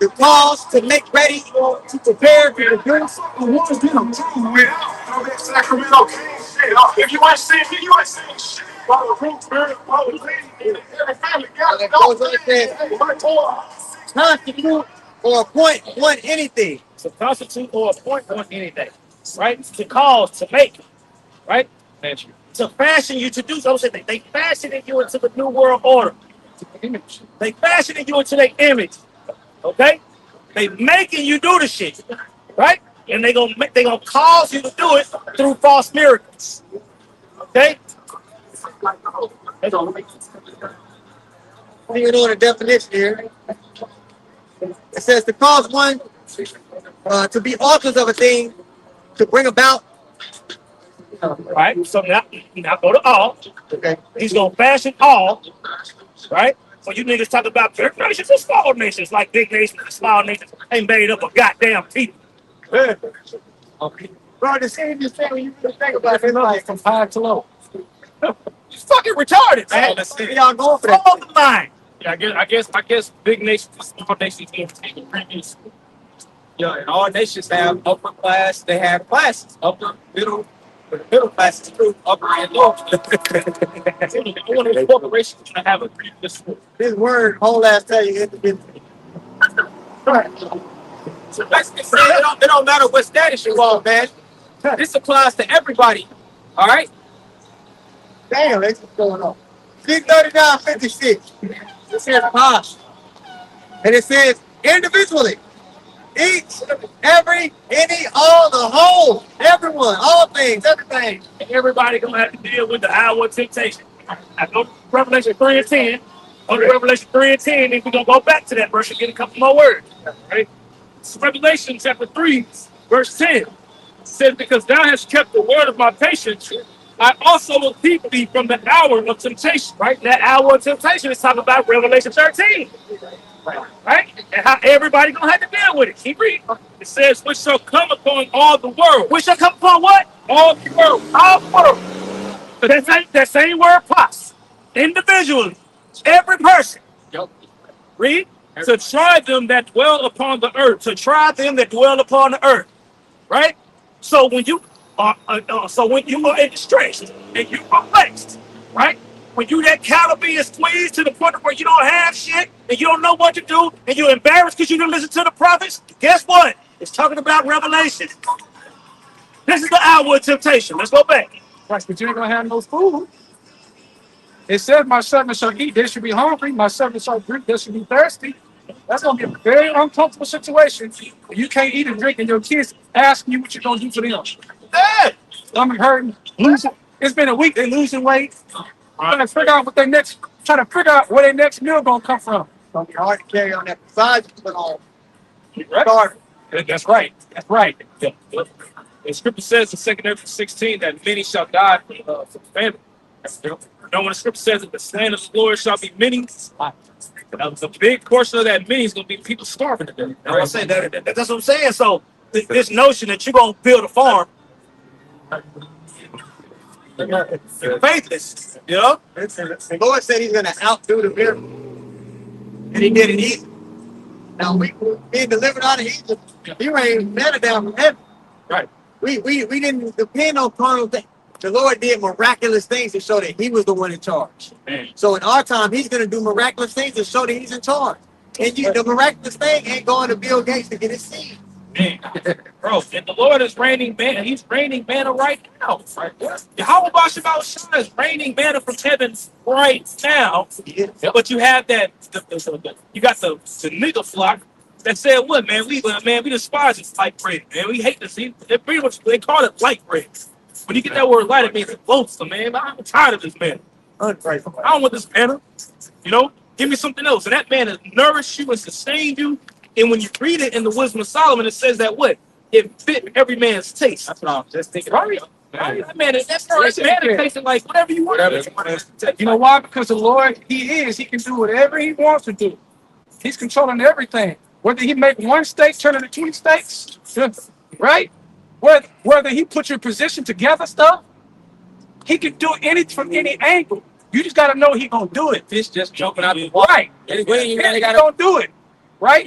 The cause to make ready, to prepare for the goods. Without Sacramento King shit. If you ain't seen me, you ain't seen shit. While the roots burn, while the lady, every family got It goes on and says, constitute or appoint one anything. To constitute or appoint on anything, right? To cause, to make, right? To fashion you to do something. They fashioning you into the new world order. Image. They fashioning you into their image. Okay? They making you do the shit. Right? And they gonna cause you to do it through false miracles. Okay? Even on the definition here, it says to cause one to be authors of a thing, to bring about. Right? So now go to all. Okay. He's gonna fashion all. Right? So you niggas talk about big nations and small nations, like big nations and small nations ain't made up of goddamn people. Bro, the same you say when you really think about it, it's like, From high to low. You fucking retarded, man. y'all going for that. All the mind. Yeah, I guess big nations, small nations can take a previous. Yeah, and all nations have upper class. They have classes, upper, middle classes too, upper and lower. One of these corporations gonna have a previous. This word, whole ass tell you individual. So basically, saying it don't matter what status you're on, man. This applies to everybody. All right. Damn, that's what's going on. 639:56. It says posh. And it says individually. Each, every, any, all, the whole, everyone, all things, everything. Everybody gonna have to deal with the hour of temptation. I go to Revelation 3 and 10. Go to Revelation 3 and 10, and we're gonna go back to that verse and get a couple more words. Right? It's Revelation chapter 3, verse 10. It says, because thou hast kept the word of my patience, I also will keep thee from the hour of temptation. Right? That hour of temptation is talking about Revelation 13. Right? And how everybody gonna have to deal with it. Keep reading. It says, which shall come upon all the world. Which shall come upon what? All the world. All the world. That same word plus. Individually. Every person. Read. To try them that dwell upon the earth. To try them that dwell upon the earth. Right? So when you are in distress and you perplexed, right? When you that cattle being squeezed to the point where you don't have shit and you don't know what to do and you're embarrassed because you didn't listen to the prophets, guess what? It's talking about Revelation. This is the hour of temptation. Let's go back. Right, but you ain't gonna have no food. It says, my servant shall eat, they should be hungry. My servant shall drink, they should be thirsty. That's gonna be a very uncomfortable situation. You can't eat and drink, and your kids asking you what you're gonna do for them. Hey! Stomach hurting, losing. It's been a week, they losing weight. Trying to figure out where their next meal gonna come from. It's gonna be hard to carry on that besides you put on. Right? That's right. That's right. The scripture says in 2 Corinthians 16 that many shall die from famine. You know, when the scripture says that the slain of the Lord shall be many, a big portion of that many is going to be people starving to death. I'm saying that's what I'm saying. So this notion that you're gonna build a farm, you're faithless. You know? The Lord said he's gonna outdo the miracle. And he did it easy. Now we being delivered out of Egypt, he rained manna down from heaven. Right. We didn't depend on carnal things. The Lord did miraculous things to show that he was the one in charge. Man. So in our time, he's going to do miraculous things to show that he's in charge. And the miraculous thing ain't going to Bill Gates to get his seed. Man, bro, and the Lord is raining manna. He's raining manna right now. Right? Yahweh Bashar Shah is raining manna from heaven right now. But you have you got the nigga flock that said, "What, man? We despise this light bread, man. We hate this. They pretty much they call it light bread. When you get that word light, it means it's loathsome, man. I'm tired of this man. I don't want this manna. You know, give me something else. And that manna nourish you and sustain you. And when you read it in the Wisdom of Solomon, it says that what? It fit every man's taste. That's what I'm just thinking. Right? That man, that's manna tasting like whatever you want. You know why? Because the Lord, he can do whatever he wants to do. He's controlling everything. Whether he make one steak turn into 20 steaks, right? Whether he put your position together stuff, he can do anything from any angle. You just got to know he gonna do it. Fish just jumping out the water. Right. Anyway, He gonna do it. right?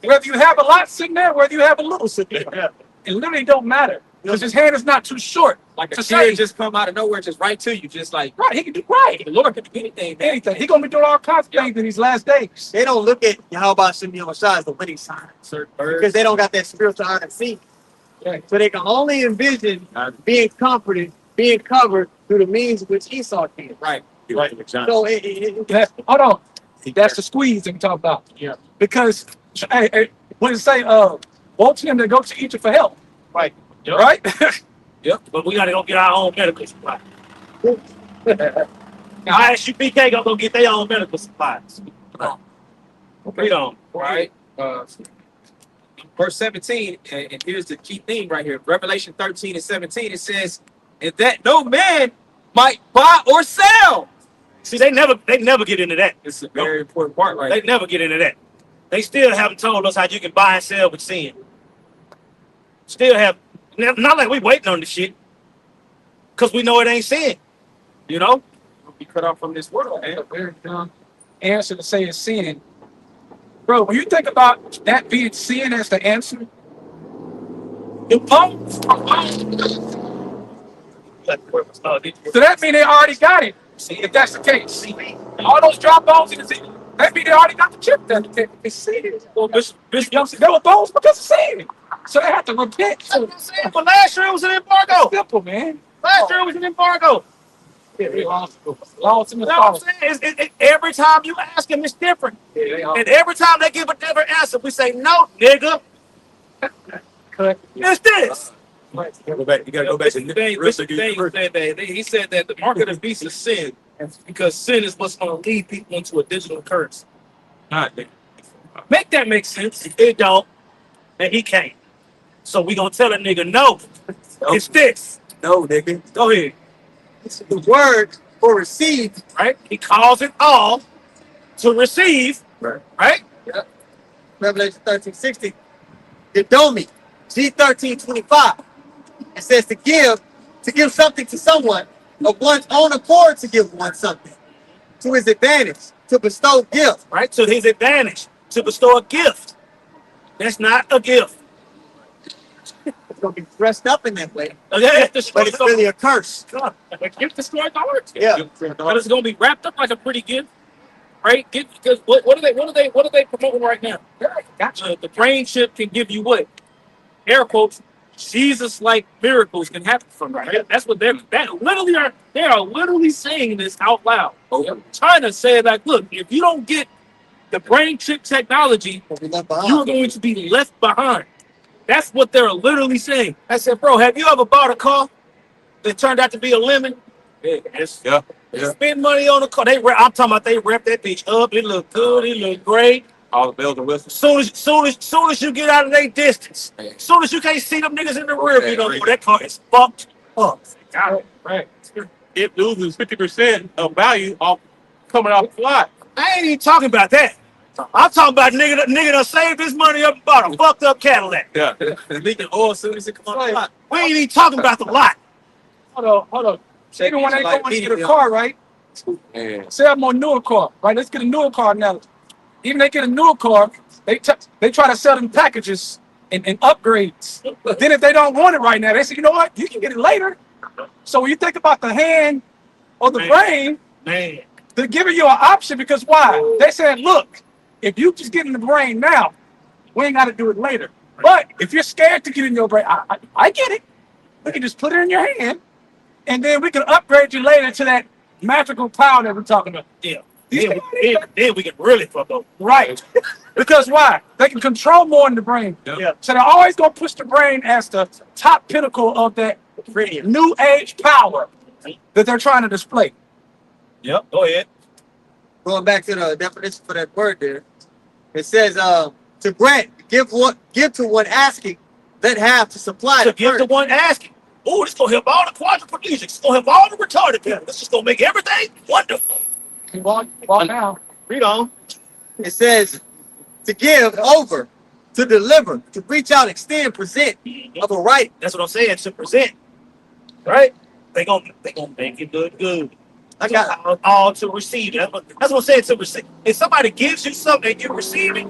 Whether you have a lot sitting there, whether you have a little sitting there, it literally don't matter because his hand is not too short. Like to a say, kid just come out of nowhere, just right to you, just like right, he can do right. the Lord can do anything. Man. Anything. He gonna be doing all kinds of things in these last days. They don't look at Yahweh Shemiel Shah as the winning sign Certain because birds. they don't got that spiritual eye to see. Yeah. So they can only envision being comforted, being covered through the means of which Esau came. Right. So Hold on. That's the squeeze that we talk about. Yeah. Because what does it say? Woe to them that go to Egypt for help. Right. Yep. Right? But we gotta go get our own medical supplies. I ask you, BK, gonna go get their own medical supplies. Read on. Right. Verse 17, and here's the key thing right here. Revelation 13 and 17, it says, and that no man might buy or sell. See, they never get into that. It's a very important part right They never get into that. They still haven't told us how you can buy and sell with sin. Still have, not like we waiting on this shit, because we know it ain't sin. You know? Be cut off from this world, man. A very dumb answer to say it's sin. Bro, when you think about that being sin as the answer, the pump, so that means they already got it. See, if that's the case, all those drop bones in the sea, that means they already got the chip that they sin. Well, Bishop, There were bones because of sin. So they have to repent. that's what I'm saying. But last year it was an embargo. Simple, man. Last year it was an embargo. Lost in the You know what I'm sauce. saying? Every time you ask him, it's different. And every time they give a different answer, we say, no, nigga, it's this. Go back. You gotta go back to Bishop Daniel said that. He said that the mark of the beast is sin, because sin is what's going to lead people into a digital curse. Make that make sense. It don't, and he can't. So we gonna tell a nigga, no, it's this. no, nigga. Go ahead. The word for receive, Right? He calls it all to receive. Right? Revelation 13:60, Gedomi, G13:25. It says to give something to someone of one's own accord, to give one something to his advantage, to bestow gift. Right? To his advantage, to bestow a gift. That's not a gift. It's gonna be dressed up in that way, Okay? but it's really a curse. A gift destroys the heart. Yeah. But it's gonna be wrapped up like a pretty gift, right? Because what are they promoting right now? Gotcha. The brain chip can give you what? Air quotes. Jesus-like miracles can happen from that. Right? That's what they are literally saying this out loud. China said, like, look, if you don't get the brain chip technology, We'll be left behind. you're going to be left behind. That's what they're literally saying. I said, bro, have you ever bought a car that turned out to be a lemon? Yes. Yeah. Spend money on a car. I'm talking about they wrap that bitch up. It look good. It look great. All the bells and whistles. Soon as you get out of their distance, soon as you can't see them niggas in the rear, you know that car is fucked up. Got it. Right. It loses 50% of value off coming off the lot. I ain't even talking about that. I'm talking about nigga done saved his money up and bought a fucked up Cadillac. Yeah. leaking oil as soon as it comes on the lot. We ain't even talking about the lot. Hold on. Even when they go and get a car, right? Man. Say I'm on a newer car, right? Let's get a newer car now. Even they get a newer car, they try to sell them packages and upgrades. But then if they don't want it right now, they say, you know what? You can get it later. So when you think about the hand or the brain, Man. they're giving you an option because why? They said, look, if you just get in the brain now, we ain't got to do it later. But if you're scared to get in your brain, I get it. We can just put it in your hand, and then we can upgrade you later to that magical power that we're talking about. Yeah. Then we can really fuck up. Right. Because why? They can control more in the brain. Yeah. So they're always going to push the brain as the top pinnacle of that new age power that they're trying to display. Yep. Go ahead. Going back to the definition for that word there, it says to grant, give to one asking, let have to supply To the give the third. one asking. Oh, this gonna help all the quadriplegics. It's gonna help all the retarded people. This is gonna make everything wonderful. Walk now. Read on. It says to give over, to deliver, to reach out, extend, present of a right. That's what I'm saying. To present, right? They gonna make it good. I got all to receive. That's what I'm saying. To receive. If somebody gives you something and you receive it,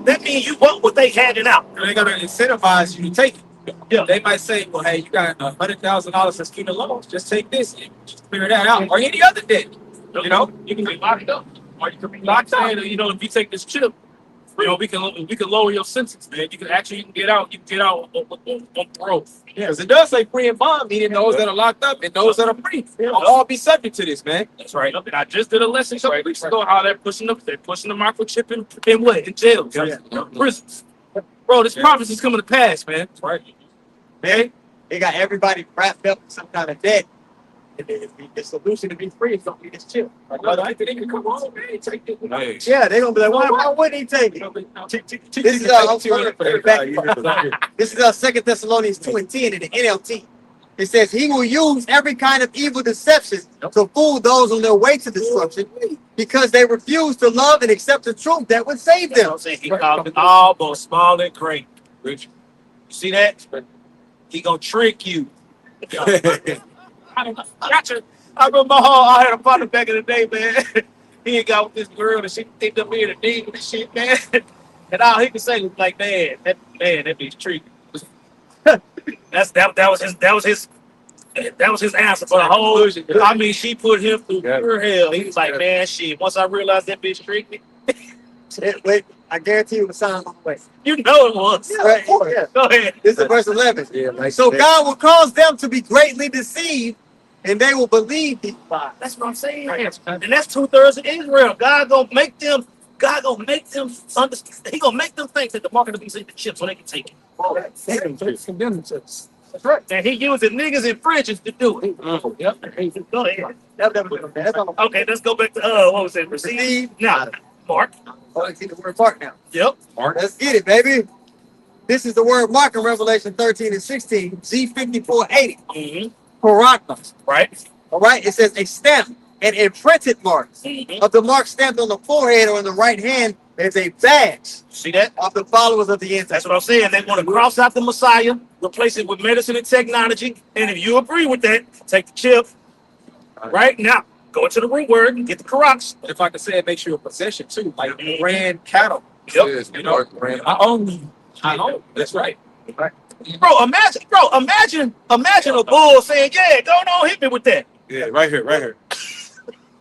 that means you want what they handing out. They're gonna incentivize you to take it. Yeah. They might say, well, hey, you got $100,000 in student loans. Just take this and just clear that out. Or any other debt. You know? You can be locked up, or you can be locked up. You know, if you take this chip, you know, we can lower your sentence, man. You can get out. You can get out on parole. Because it does say free and bond, meaning those that are locked up and those that are free. They'll all be subject to this, man. That's right. And I just did a lesson a couple weeks ago how they're pushing the microchip in what? In jails, prisons. Bro, this prophecy is coming to pass, man. That's right. Man, they got everybody wrapped up in some kind of debt. And then the solution to be free is gonna be this chip. I think they can come on, man. Take it. Yeah, they're gonna be like, why wouldn't he take it? This is 2 Thessalonians 2:10 in the NLT. It says he will use every kind of evil deception to fool those on their way to destruction because they refuse to love and accept the truth that would save them. I'm saying he called it all both small and great. Rich. You see that? He gonna trick you. Gotcha. I remember I had a partner back in the day, man. He got with this girl and she picked up me in a date and shit, man. And all he could say was like, man, that bitch trick. That was his answer for the whole. I mean, she put him through pure hell. He was like, man, shit. Once I realized that bitch tricked me, Wait, I guarantee you it was signed on the way. you know it was. Right, yeah. Go ahead. This is verse 11. So God will cause them to be greatly deceived, and they will believe these lies. That's what I'm saying. And that's 2/3 of Israel. God gonna make them understand. He gonna make them think that the market of these the chips so they can take it. That's right. And he using niggas in fridges to do it. Yep. Go ahead. That's all. Okay, let's go back to what was it? Receive? Receive. Nah, Mark. Oh, I see the word mark now. Yep. Let's get it, baby. This is the word mark in Revelation 13 and 16, G5480. Mm-hmm. Paragnos. Right. All right, it says a stamp, an imprinted mark. Mm-hmm. Of the mark stamped on the forehead or in the right hand is a badge See that? of the followers of the That's Antichrist. what I'm saying. They want to cross out the Messiah, replace it with medicine and technology. And if you agree with that, take the chip. Right now, go into the root word and get the Koroks. But if I could say it makes you a possession too, like brand cattle. Yep. You know, I own you. I know. That's right. Bro, imagine a bull saying, yeah, go on, hit me with that. Yeah, right here.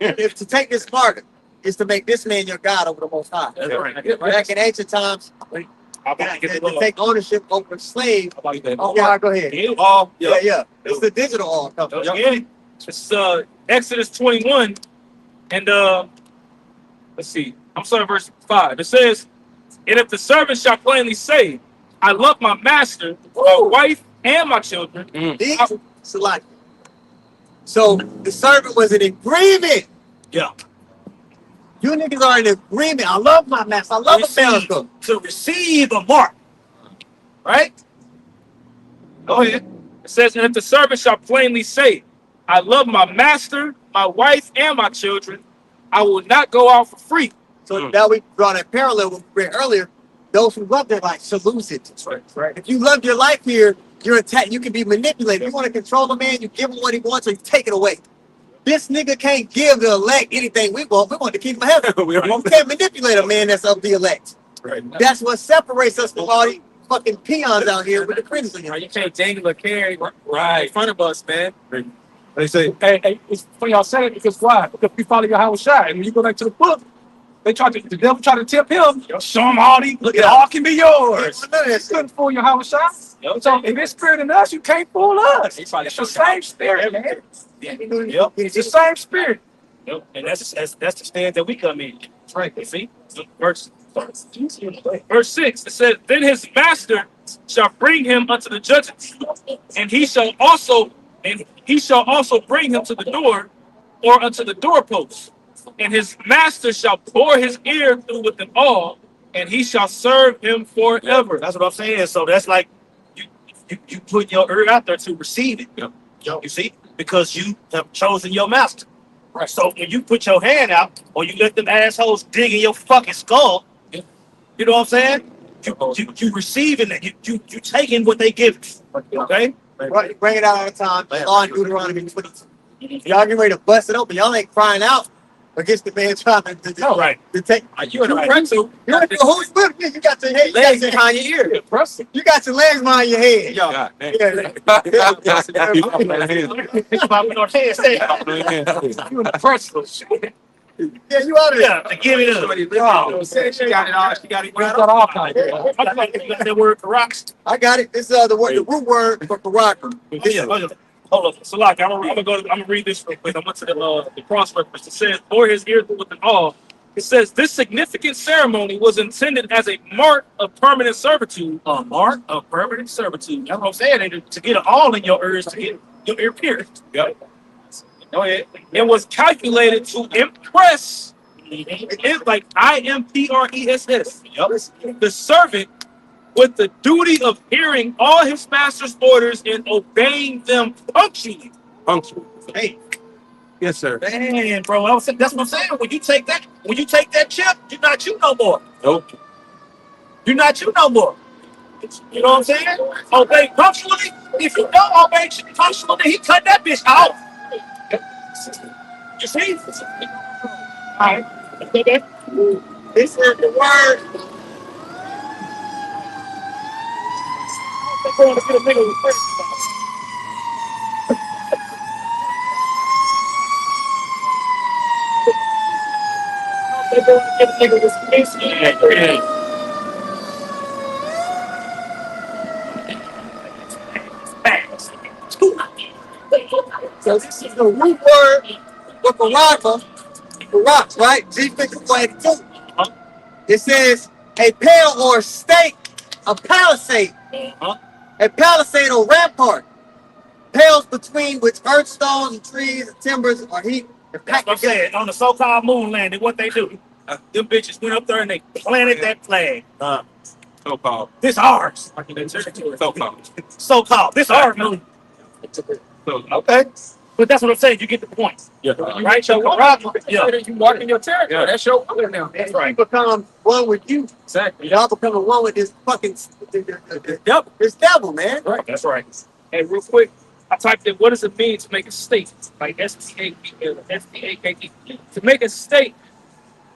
If to take this mark is to make this man your God over the Most High. That's right. Back in ancient times, I'm about to get the to ball. take ownership over a slave. How about that? Oh, yeah, go ahead. Yeah. It's the digital all company. Yeah. It's Exodus 21, and let's see. I'm starting verse 5. It says, "And if the servant shall plainly say, I love my master, my wife, and my children." These select. So the servant was in agreement. Yeah. You niggas are in agreement. I love my master. I love America. To receive a mark. Right? Go ahead. It says, "And if the servant shall plainly say, I love my master, my wife, and my children, I will not go out for free." So now we draw that parallel with we read earlier. Those who love their life shall lose it. Right. If you love your life here, you're attacked. You can be manipulated. If you want to control a man, you give him what he wants or you take it away. This nigga can't give the elect anything we want. We want to keep him heaven. You can't manipulate a man that's of the elect. Right. That's what separates us from all these fucking peons out here with the crimson. You can't dangle a carry right in front of us, man. They say, Hey, it's funny y'all say it because why? Because we follow your house shot. And when you go back to the book, the devil tried to tempt him. Show him all these, look, it all can be yours. Couldn't fool your house shot. So if it's spirit in us, you can't fool us. It's the same spirit, man. Yep. It's the same spirit. Yep. And that's the stand that we come in. That's right. You see? Verse 6, it says, "Then his master shall bring him unto the judges, and he shall also bring him to the door, or unto the doorpost. And his master shall bore his ear through with them all, and he shall serve him forever." That's what I'm saying. So that's like you put your ear out there to receive it. Yep. You see? Because you have chosen your master. Right. So when you put your hand out or you let them assholes dig in your fucking skull, you know what I'm saying? You receiving it. You taking what they give you. Okay? Right, bring it out all the time. Law in Deuteronomy 22. Y'all getting ready to bust it open. Y'all ain't crying out against the man trying Right. to take. You in a pretzel? You're who's with you? You got your head. Legs behind your ear. Impressive. You got your legs behind your head. Yo, God, man. Yeah. Popping on head, say, You impressive. Yeah, you out of there. yeah, give it up. she got it all. She got it. We got all kinds of I like you got that word rocks. I got it. This is the root word for Baraka. Hold up. So like I'm gonna read this real quick. I went to the cross reference. It says, "Bore his ears with an awe." It says this significant ceremony was intended as a mark of permanent servitude. A mark of permanent servitude. That's what I'm saying. To get it all in your ears, to get your ear pierced. Yep. Go ahead. It was calculated to impress. It's like IMPRESS. Yep. The servant with the duty of hearing all his master's orders and obeying them punctually. Punctual. Hey, Yes, sir. man, bro, that's what I'm saying. When you take that chip, you're not you no more. Nope. You're not you no more. You know what I'm saying? Obey punctually. If you don't obey punctually, he cut that bitch out. You see? All right. Okay. This is the word. They're going to get a nigga with friends. They're going to get a nigga with friends. So this is the root word for Baraka. Barak, right? G5482. It says a pale or stake, a palisade. A palisade or rampart. Pales between which earth stones and trees and timbers are heaped and That's packed what I'm together. saying. On the so-called moon landing, what they do? Them bitches went up there and they planted that flag. So called. This ours. So called. So-called. This ours. Okay. But that's what I'm saying. You get the point. Yeah. Right? So, yeah. You walking your territory. That's your word now. That's right. You become one with you. Exactly. Y'all become one with this fucking this devil, man. Right. That's right. And real quick, I typed in what does it mean to make a state? Like S-T-A-K-E. To make a state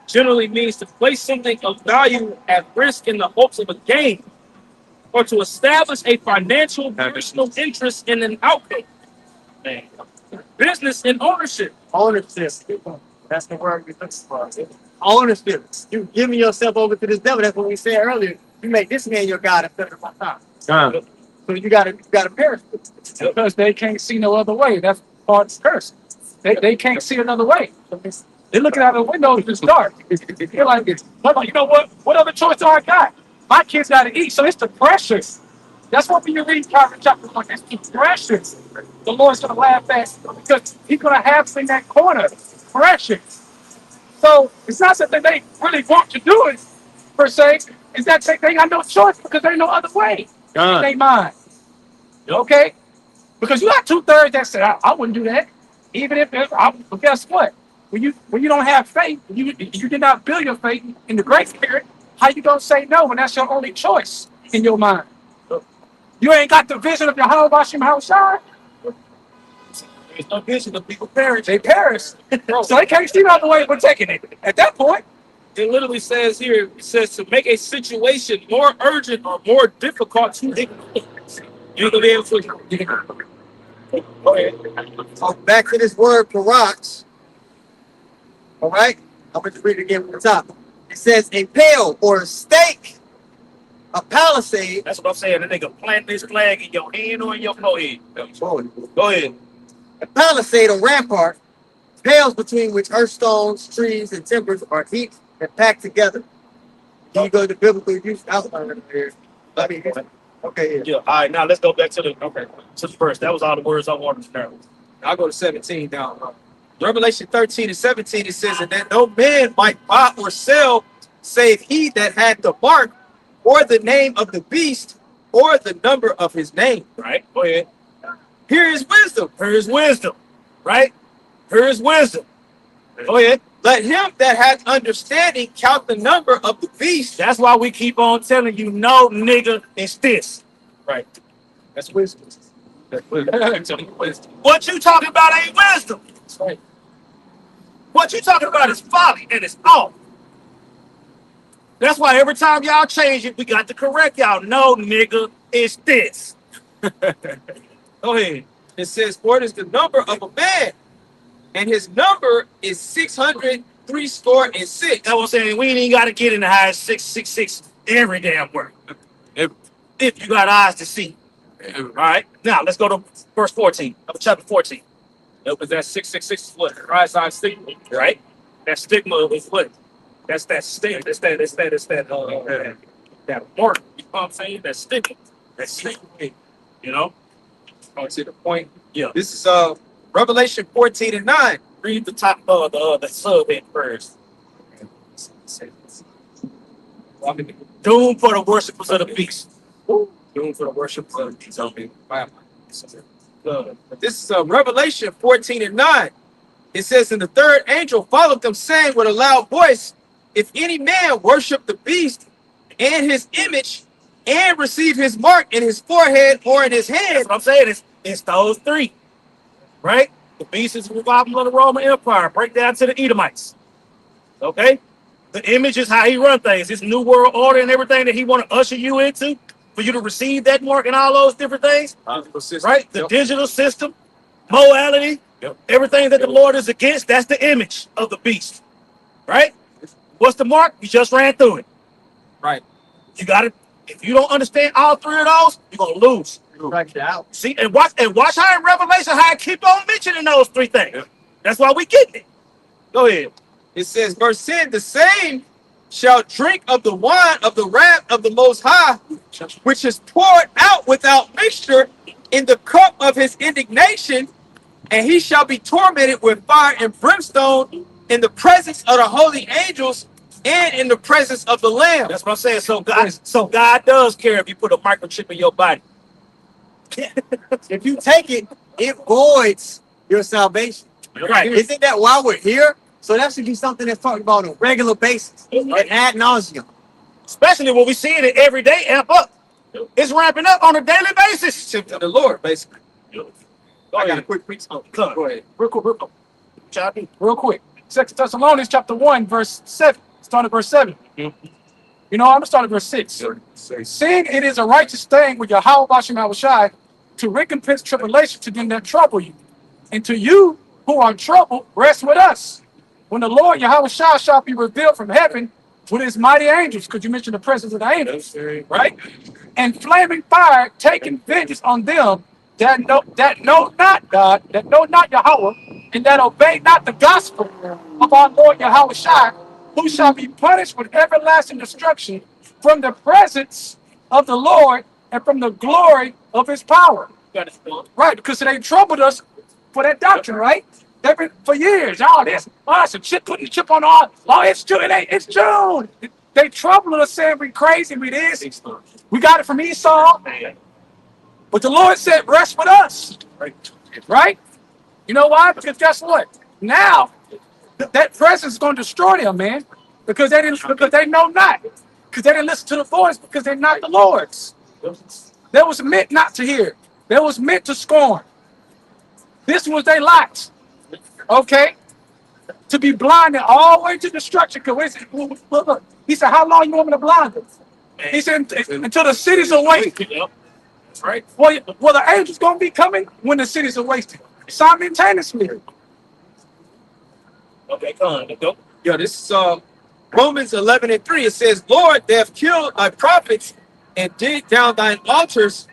generally means to place something of value at risk in the hopes of a gain, or to establish a financial personal interest in an outcome. Man. Business and ownership. Ownership. That's the word we look for. Ownership. You giving yourself over to this devil. That's what we said earlier. You make this man your God instead of my God. So you gotta perish. Because they can't see no other way. That's part of the curse. They can't see another way. They're looking out the window, it's dark. They're like, you know what? What other choice do I got? My kids gotta eat, so it's the pressures. That's what when you read Proverbs chapter 1, it's the pressures. The Lord's gonna laugh at because he's gonna have us in that corner. Pressures. So it's not that they really want to do it per se, it's that they got no choice because there's no other way. In their mind. Okay? Because you got 2/3 that say, I wouldn't do that. Even if but guess what? When you don't have faith, you did not build your faith in the Great Spirit, how you gonna say no when that's your only choice in your mind? You ain't got the vision of Yahweh Bashim Haushai. There's no vision of people perish. They perish. So they can't see another way but taking it. At that point, It literally says here, it says to make a situation more urgent or more difficult to ignore. You can be able to. Go ahead. So back to this word parax. All right? I'm going to read it again from the top. It says a pale or stake, a palisade. That's what I'm saying. That nigga plant this flag in your hand or in your forehead. Oh, Go ahead. a palisade or rampart, pales between which earth stones, trees, and timbers are heaped and packed together. Can you go to biblical use outline here? Okay, yeah. Yeah. All right. Now let's go back to the verse. That was all the words I wanted to know. I'll go to 17 now. Revelation 13 and 17, it says, and that no man might buy or sell save he that had the mark or the name of the beast or the number of his name. Right. Go ahead. Here is wisdom. Here is wisdom. Right. Here is wisdom. Go ahead. Let him that hath understanding count the number of the beast. That's why we keep on telling you, no, nigga, it's this. Right. That's wisdom. What you talking about ain't wisdom. that's right. What you talking about is folly and it's off. That's why every time y'all change it, we got to correct y'all. No, nigga, it's this. Go ahead. It says, for it is the number of a man, and his number is 636. That's what I'm saying. We ain't even got to get in the high 666 every damn word. If, If you got eyes to see. All right. Now let's go to verse 14 of chapter 14. Because that 666 is what? Right side stigma. Right? That stigma is what? That's that stigma. That's that mark. You know what I'm saying? That stigma. That stigma. You know? On to the point. Yeah. This is Revelation 14 and 9. Read the top the sub in first. Doom for the worshipers of the beast. Doing for the worship of the This is Revelation 14 and 9. It says, and the third angel followed them, saying with a loud voice, if any man worship the beast and his image and receive his mark in his forehead or in his hand. That's what I'm saying. It's those three. Right? The beast is the revival of the Roman Empire. Break down to the Edomites. Okay? The image is how he run things. His new world order and everything that he want to usher you into for you to receive that mark and all those different things. Right? The digital system, morality, everything that the Lord is against, that's the image of the beast. Right? What's the mark? You just ran through it. Right. You got to, if you don't understand all three of those, you're going to lose. Right out. See, and watch how in Revelation, how I keep on mentioning those three things. That's why we getting it. Go ahead. It says, verse 10, the same shall drink of the wine of the wrath of the Most High, which is poured out without mixture in the cup of his indignation, and he shall be tormented with fire and brimstone in the presence of the holy angels and in the presence of the Lamb. That's what I'm saying. So God does care if you put a microchip in your body. If you take it, it voids your salvation. Right. Isn't that why we're here? So that should be something that's talked about on a regular basis and ad nauseum. Especially when we see it every day amp up. It's ramping up on a daily basis. To the Lord, basically. Go I got a ahead. quick preach. Oh, Come. go ahead. Real quick, Choppy. real quick. 2 Thessalonians chapter 1, verse 7. Start at verse 7. You know, I'm going to start at verse 6. Seeing it is a righteous thing with Yahweh Bashem Yahushai to recompense tribulation to them that trouble you. And to you who are troubled, rest with us. When the Lord Yahweh shall be revealed from heaven with his mighty angels, because you mentioned the presence of the angels, right? And flaming fire taking vengeance on them that know not God, that know not Yahweh, and that obey not the gospel of our Lord Yahweh Shai, who shall be punished with everlasting destruction from the presence of the Lord and from the glory of his power. Right, because they troubled us for that doctrine, right? They've been for years. All this, it's a chip, putting the chip on all. Oh, it's June. It's June. They troubled us, saying we crazy, we this. We got it from Esau. But the Lord said, rest with us. Right? You know why? Because guess what? Now, that presence is going to destroy them, man. Because they know not. Because they didn't listen to the voice, because they're not the Lord's. They was meant not to hear. They was meant to scorn. This was their lot. Okay? To be blinded all the way to destruction. Because look, he said, how long you want me to blind them? He said, until the cities are wasted. Right? Well, the angels going to be coming when the cities are wasted. Simultaneously. Okay, come on. Go. Yo, this is Romans 11 and 3. It says, Lord, they have killed thy prophets and dig down thine altars,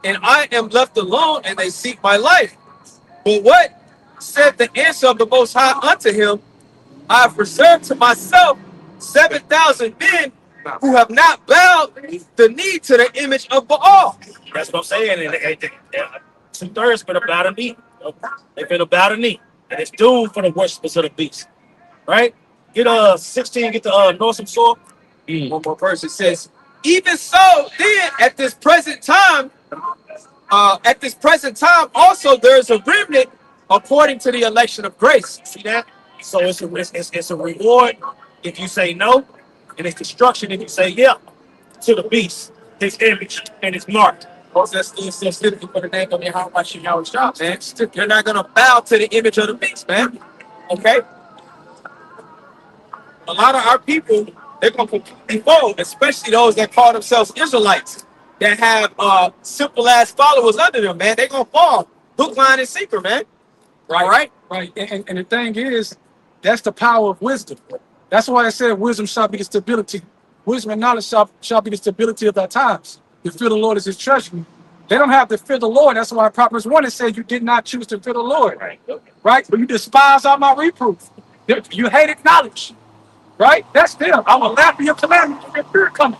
and I am left alone, and they seek my life. But what said the answer of the Most High unto him? I have reserved to myself 7,000 men who have not bowed the knee to the image of Baal. That's what I'm saying. And they 2/3 been about a knee. They've been about a knee. And it's doomed for the worshipers of the beast. Right? Get 16, get the Northern Sword. One more verse. It says, even so, then at this present time also there is a remnant according to the election of grace. See that? So it's a reward if you say no, and it's destruction if you say yeah to the beast, his image, and his mark. That's still for the name of Yahweh Shai, man. You're not gonna bow to the image of the beast, man. Okay. a lot of our people, they're gonna completely fall, especially those that call themselves Israelites that have simple ass followers under them, man. They're gonna fall. Hook, line, and sinker, man. All right? Right. And the thing is, that's the power of wisdom. That's why I said wisdom shall be the stability. Wisdom and knowledge shall be the stability of our times. The fear of the Lord is his treasure. They don't have to fear the Lord. That's why Proverbs 1 it said you did not choose to fear the Lord. Right? But you despise all my reproof. You hated knowledge. Right? That's them. I will laugh at your calamity when your fear coming.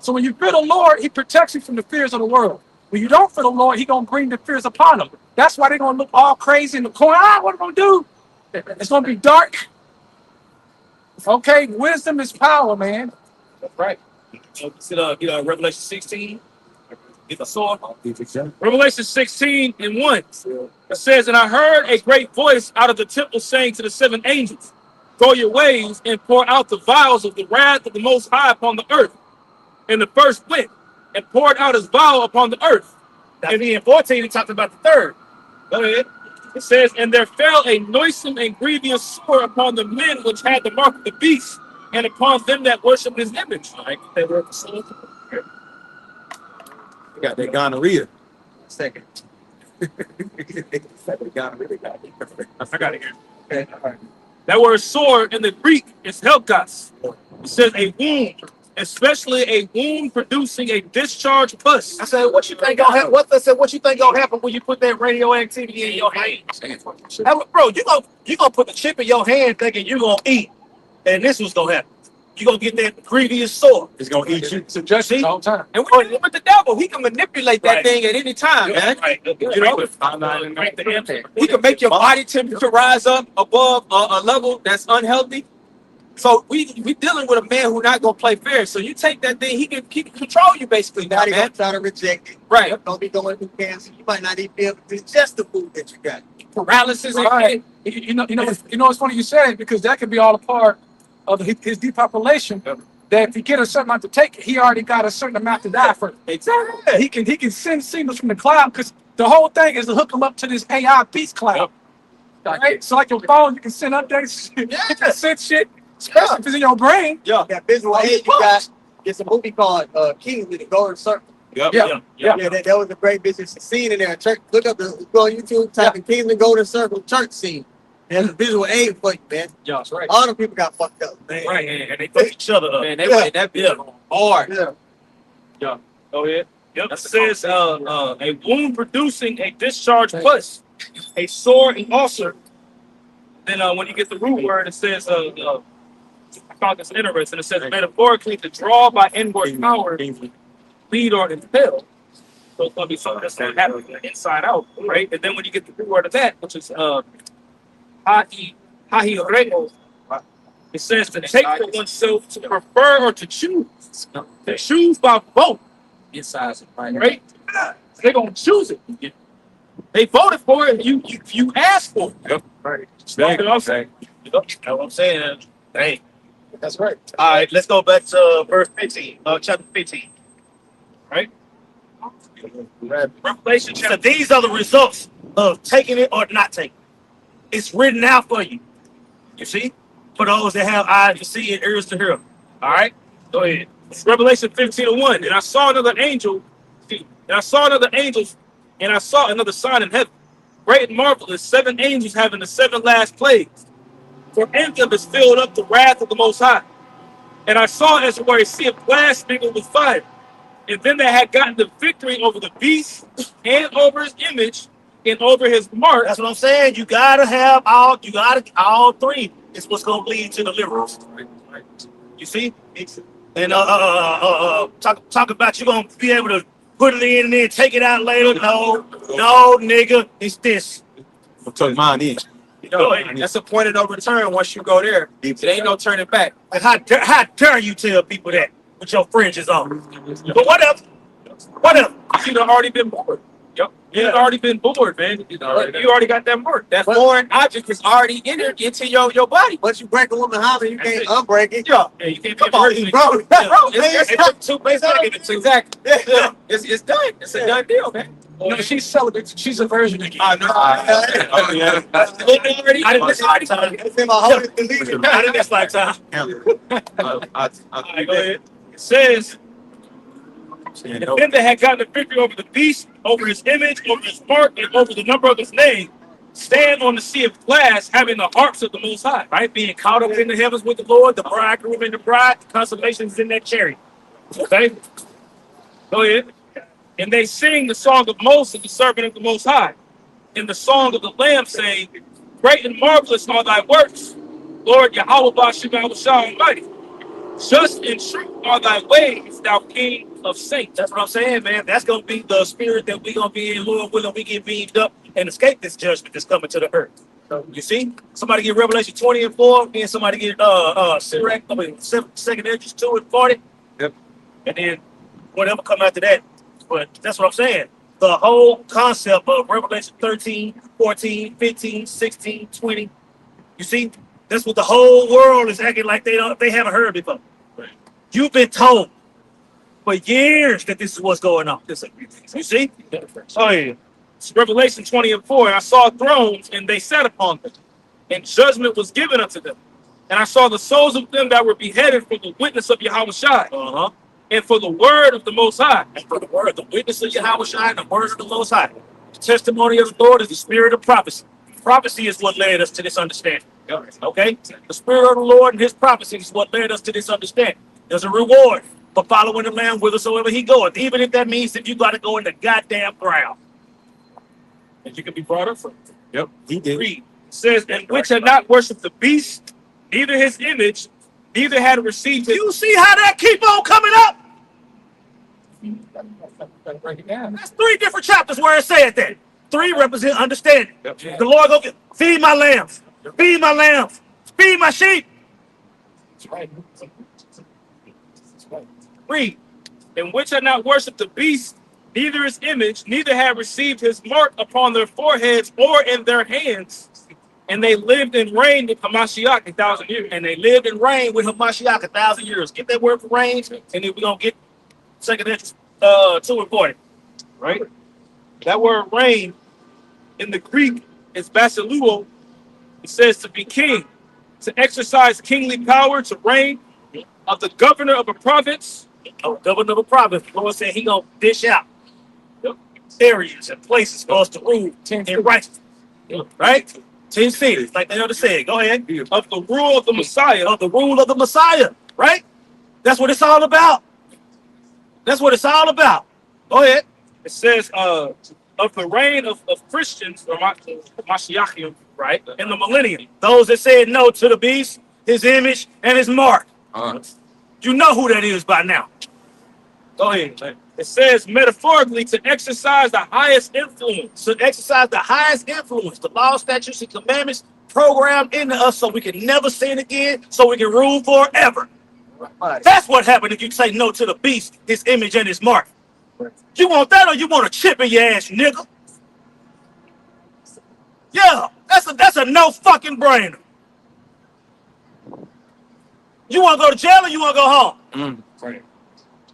So when you fear the Lord, he protects you from the fears of the world. When you don't fear the Lord, he gonna bring the fears upon them. That's why they're gonna look all crazy in the corner. What am I gonna do? It's gonna be dark. Okay, wisdom is power, man. That's right. Revelation 16. Get the sword. Revelation 16 and 1. It says, and I heard a great voice out of the temple saying to the seven angels, go your ways and pour out the vials of the wrath of the Most High upon the earth. And the first went and poured out his vial upon the earth. And in 14, he talked about the third. Go ahead. It says, and there fell a noisome and grievous sword upon the men which had the mark of the beast, and upon them that worship his image. Right? They were the sword. You got that gonorrhea. Second. I got it here. That word sword in the Greek is helkas. It says a wound, especially a wound producing a discharge pus. I said, what you think gonna happen? What you think gonna happen when you put that radioactivity in your hand? Bro, you gonna put the chip in your hand thinking you gonna eat, and this was gonna happen. You gonna get that grievous sword. It's gonna eat you. Suggestions all the time. And with the devil, he can manipulate that thing at any time, man. Right. You know, Right, the answer. he can make your body temperature rise up above a level that's unhealthy. So we dealing with a man who's not gonna play fair. So you take that thing, he can control you basically now, Now they man. gonna try to reject it. Right. Don't be going through cancer. You might not even be able to digest the food that you got. Paralysis and Right. You know, it's funny you said it because that could be all a part of his depopulation. That if he get a certain amount to take, he already got a certain amount to die for. exactly. He can send signals from the cloud because the whole thing is to hook him up to this AI beast cloud. Right? So like your phone, you can send updates. You can send shit, especially if it's in your brain. Yeah. Yeah, visual aid. You got. It's a movie called Kingsley, The Golden Circle. Yep. Yeah. Yeah, that was a great business scene in there. Church, look up go on YouTube, type in Kingsley Golden Circle church scene. There's a visual aid for you, man. Yeah, that's right. All the people got fucked up. Right, and they fuck each other up. Man, they played that bitch hard. Yeah. Go ahead. Yep. It says a wound producing a discharge pus, a sore and ulcer. Then when you get the root word, it says I found this interesting. It says metaphorically to draw by inward power, lead or impel. So it's gonna be something that's gonna happen from the inside out, right? And then when you get the root word of that, which is hahireo, it says to take for oneself, to prefer or to choose. To choose by vote. Inside, Right? They're gonna choose it. They voted for it. You asked for it. Yep. Right. You know what I'm saying? That's what I'm saying. Hey. That's right. All right, let's go back to verse 15, chapter 15. Right? Revelation So chapter. these are the results of taking it or not taking it. It's written out for you. You see? For those that have eyes to see and ears to hear. All right. Go ahead. It's Revelation 15:1. And I saw another angel. And I saw another sign in heaven. Great and marvelous, 7 angels having the 7 last plagues. For in them is filled up the wrath of the Most High. And I saw as it were a sea of glass mingled with fire. And then they had gotten the victory over the beast and over his image and over his mark. That's what I'm saying. You gotta have all three. It's what's gonna lead to deliverance. You see? And talk about you gonna be able to put it in and then take it out later. No, nigga, it's this. I'll tuck mine in. You know, That's a point of no return once you go there. It ain't no turning back. Like, how dare you tell people that with your fringes on? But whatever. you'd already been bored. Yep. You'd already been bored, man. You already got that mark. That foreign object is already entered into your body. Once you break a woman house, you can't unbreak it. Yeah. Yeah, you can't Come be a on, virgin. bro. Bro, It's two places. exactly. It's done. It's a done deal, man. No, she's celibate. She's a virgin again. I know. Oh, yeah. Already, I didn't miss lifetime. It's in my holy belief. I didn't miss lifetime. All right, go ahead. It says, and them that had gotten the victory over the beast, over his image, over his mark, and over the number of his name, stand on the sea of glass, having the harps of the Most High, right? Being caught up in the heavens with the Lord, the bridegroom and the bride, the constellations in that chariot. Okay? Go ahead. And they sing the song of Moses, the servant of the Most High, and the song of the Lamb, saying, great and marvelous are thy works, Lord Yahweh Bashem Almighty. Just and true are thy ways, thou King of saints. That's what I'm saying, man. That's going to be the spirit that we're going to be in, Lord willing, we get beamed up and escape this judgment that's coming to the earth. You see? Somebody get Revelation 20 and 4, and somebody get Sirach, Second Edges 2 and 40. Yep. And then whatever come after that. But that's what I'm saying. The whole concept of Revelation 13, 14, 15, 16, 20. You see? That's what the whole world is acting like they haven't heard before. Right. You've been told for years that this is what's going on. You see? Oh yeah. It's Revelation 20 and 4. And I saw thrones, and they sat upon them, and judgment was given unto them. And I saw the souls of them that were beheaded for the witness of Yahweh Shai, and for the word of the Most High, and for the word, the witness of Yahweh Shai, and the word of the Most High. The testimony of the Lord is the spirit of prophecy. Prophecy is what led us to this understanding. Okay? The spirit of the Lord and his prophecy is what led us to this understanding. There's a reward for following the Lamb whithersoever he goeth, even if that means that you got to go in the goddamn ground. And you can be brought up from it. Yep. He did. Read. It says, and which had not worshipped the beast, neither his image, neither had received his. You see how that keep on coming up? Break it down. That's 3 different chapters where it said that. 3 represent understanding. Yep. The Lord go feed my lambs, feed my lambs, feed my sheep. That's right. Read. And which had not worshipped the beast, neither his image, neither had received his mark upon their foreheads or in their hands. And they lived and reigned with Hamashiach 1,000 years. And they lived and reigned with Hamashiach 1,000 years. Get that word for reigns, and then we're going to get 2 Corinthians 2 and 40. Right? That word reign in the Greek is basiluo. It says to be king, to exercise kingly power, to reign, of the governor of a province. Governor of a province. The Lord said he going to dish out areas and places for us to rule in righteousness. Right? 10 cities, like they just said. Go ahead. Of the rule of the Messiah. Of the rule of the Messiah. Right? That's what it's all about. That's what it's all about. Go ahead. It says of the reign of Christians, or Mashiachim, right? In the millennium. Those that said no to the beast, his image, and his mark. You know who that is by now. Go ahead. It says metaphorically to exercise the highest influence. To exercise the highest influence. The law, statutes, and commandments programmed into us so we can never sin again, so we can rule forever. Right. That's what happened if you say no to the beast, his image, and his mark. You want that or you want a chip in your ass, nigga? Yeah, that's a no fucking brainer. You want to go to jail or you want to go home?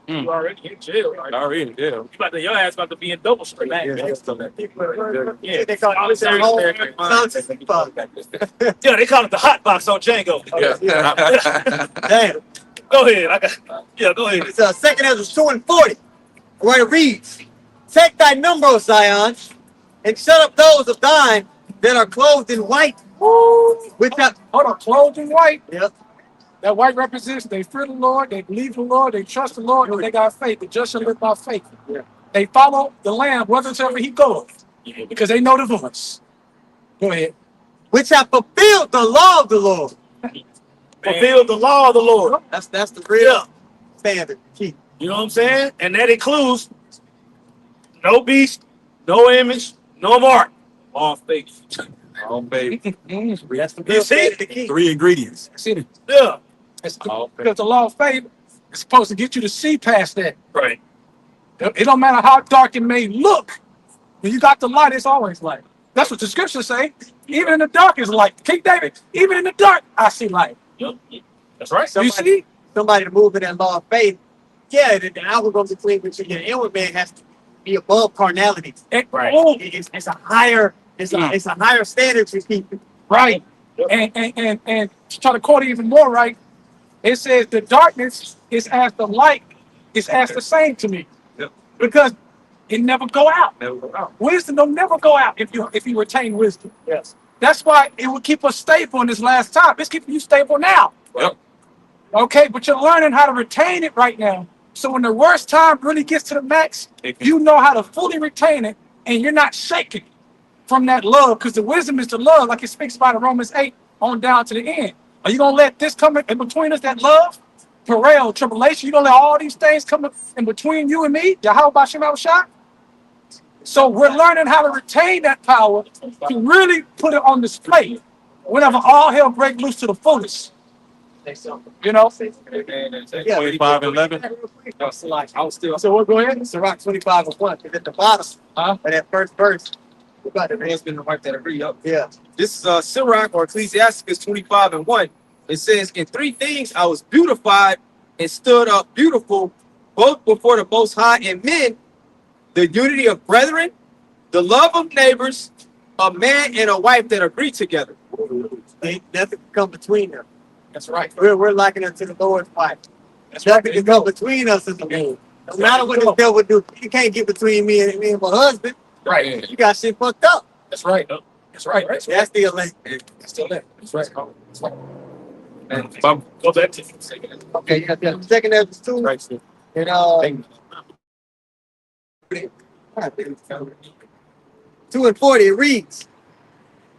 You already in jail. Right? Already, yeah. Your ass about to be in double straight. They call it Yeah, they call it the hot box on Django. Damn. Go ahead. Go ahead. It's 2 Ezra 2 and 40, where it reads, take thy number, O Zion, and shut up those of thine that are clothed in white. Which have, Hold on, clothed in white. yep. That white represents they fear the Lord, they believe the Lord, they trust the Lord, and they got faith. The just shall live by faith. Yeah. They follow the Lamb whithersoever he goeth, because they know the voice. Go ahead. Which have fulfilled the law of the Lord. Fulfill the law of the Lord. That's the real standard. Key. You know what I'm saying? And that includes no beast, no image, no mark. All faith. Oh, baby. That's the You real see? standard. The key. 3 ingredients. See it? Yeah. It's because the law of faith is supposed to get you to see past that. Right. It don't matter how dark it may look. When you got the light, it's always light. That's what the scriptures say. Even in the dark is light. King David, even in the dark, I see light. That's right. You see? Somebody to move in that law of faith. Yeah, the outward goes between, but your inward man has to be above carnality. Right. Oh, It's a higher, it's a higher standard to keep. right. And to try to quote it even more, right? It says the darkness is as the light is as the same to me. Yep. Because it never go out. Never go out. Wisdom don't never go out if you retain wisdom. Yes. That's why it will keep us stable in this last time. It's keeping you stable now. Yep. Okay, but you're learning how to retain it right now. So when the worst time really gets to the max, you know how to fully retain it, and you're not shaken from that love, because the wisdom is the love, like it speaks about in Romans 8 on down to the end. Are you gonna let this come in between us, that love, peril, tribulation? You gonna let all these things come in between you and me? Yahweh Bashim Shah? So we're learning how to retain that power to really put it on display whenever all hell break loose to the fullest. You know? Yeah. 25 and 11. I was still. So we'll go ahead. Sirach 25 and 1. It's at the bottom Huh? of that first verse. We got the Husband and wife that agree. Up. Yeah. This is Sirach or Ecclesiasticus 25 and 1. It says, in three things I was beautified and stood up beautiful, both before the Most High and men, the unity of brethren, the love of neighbors, a man and a wife that agree together. Ain't nothing can come between them. That's right. We're liking unto the Lord's wife. That's Nothing right. can come between us and the Lord. No matter what the devil do, you can't get between me and my husband. Right. You got shit fucked up. That's right. That's right. That's right. That's the elect. That's still there. That's right. That's right. And Go back to Okay, you got that. Second Ezra 2. right, And 2 and 40, it reads,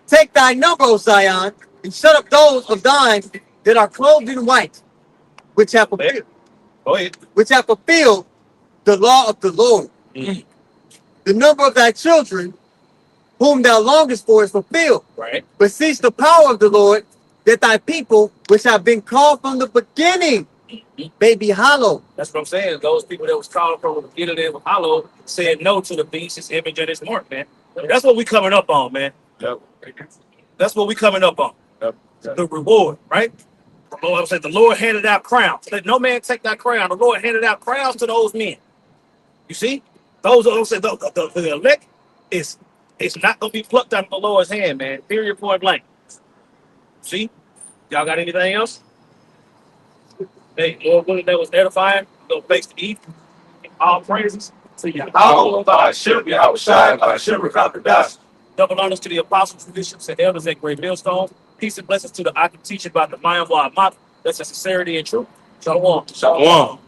take thy number, O Zion, and shut up those of thine that are clothed in white, which have fulfilled, Go ahead. the law of the Lord. The number of thy children, whom thou longest for, is fulfilled. Right. Beseech the power of the Lord, that thy people, which have been called from the beginning, may be hollow. That's what I'm saying. Those people that was called from the beginning that was hollow said no to the beast, his image, and his mark, man. That's what we coming up on, man. That's what we coming up on. The reward, right? The Lord said the Lord handed out crowns. Let no man take that crown. The Lord handed out crowns to those men. You see? Those said the elect is not gonna be plucked out of the Lord's hand, man. Period, point blank. See? Y'all got anything else? Hey, Lord, willing that was edifying. No place to eat. All praises to you. Double honors to the apostles, bishops, and elders at Great Millstone. Peace and blessings to the Akim teaching about the Mayan Wa Amat. That's a sincerity and truth. Shalom. Shalom.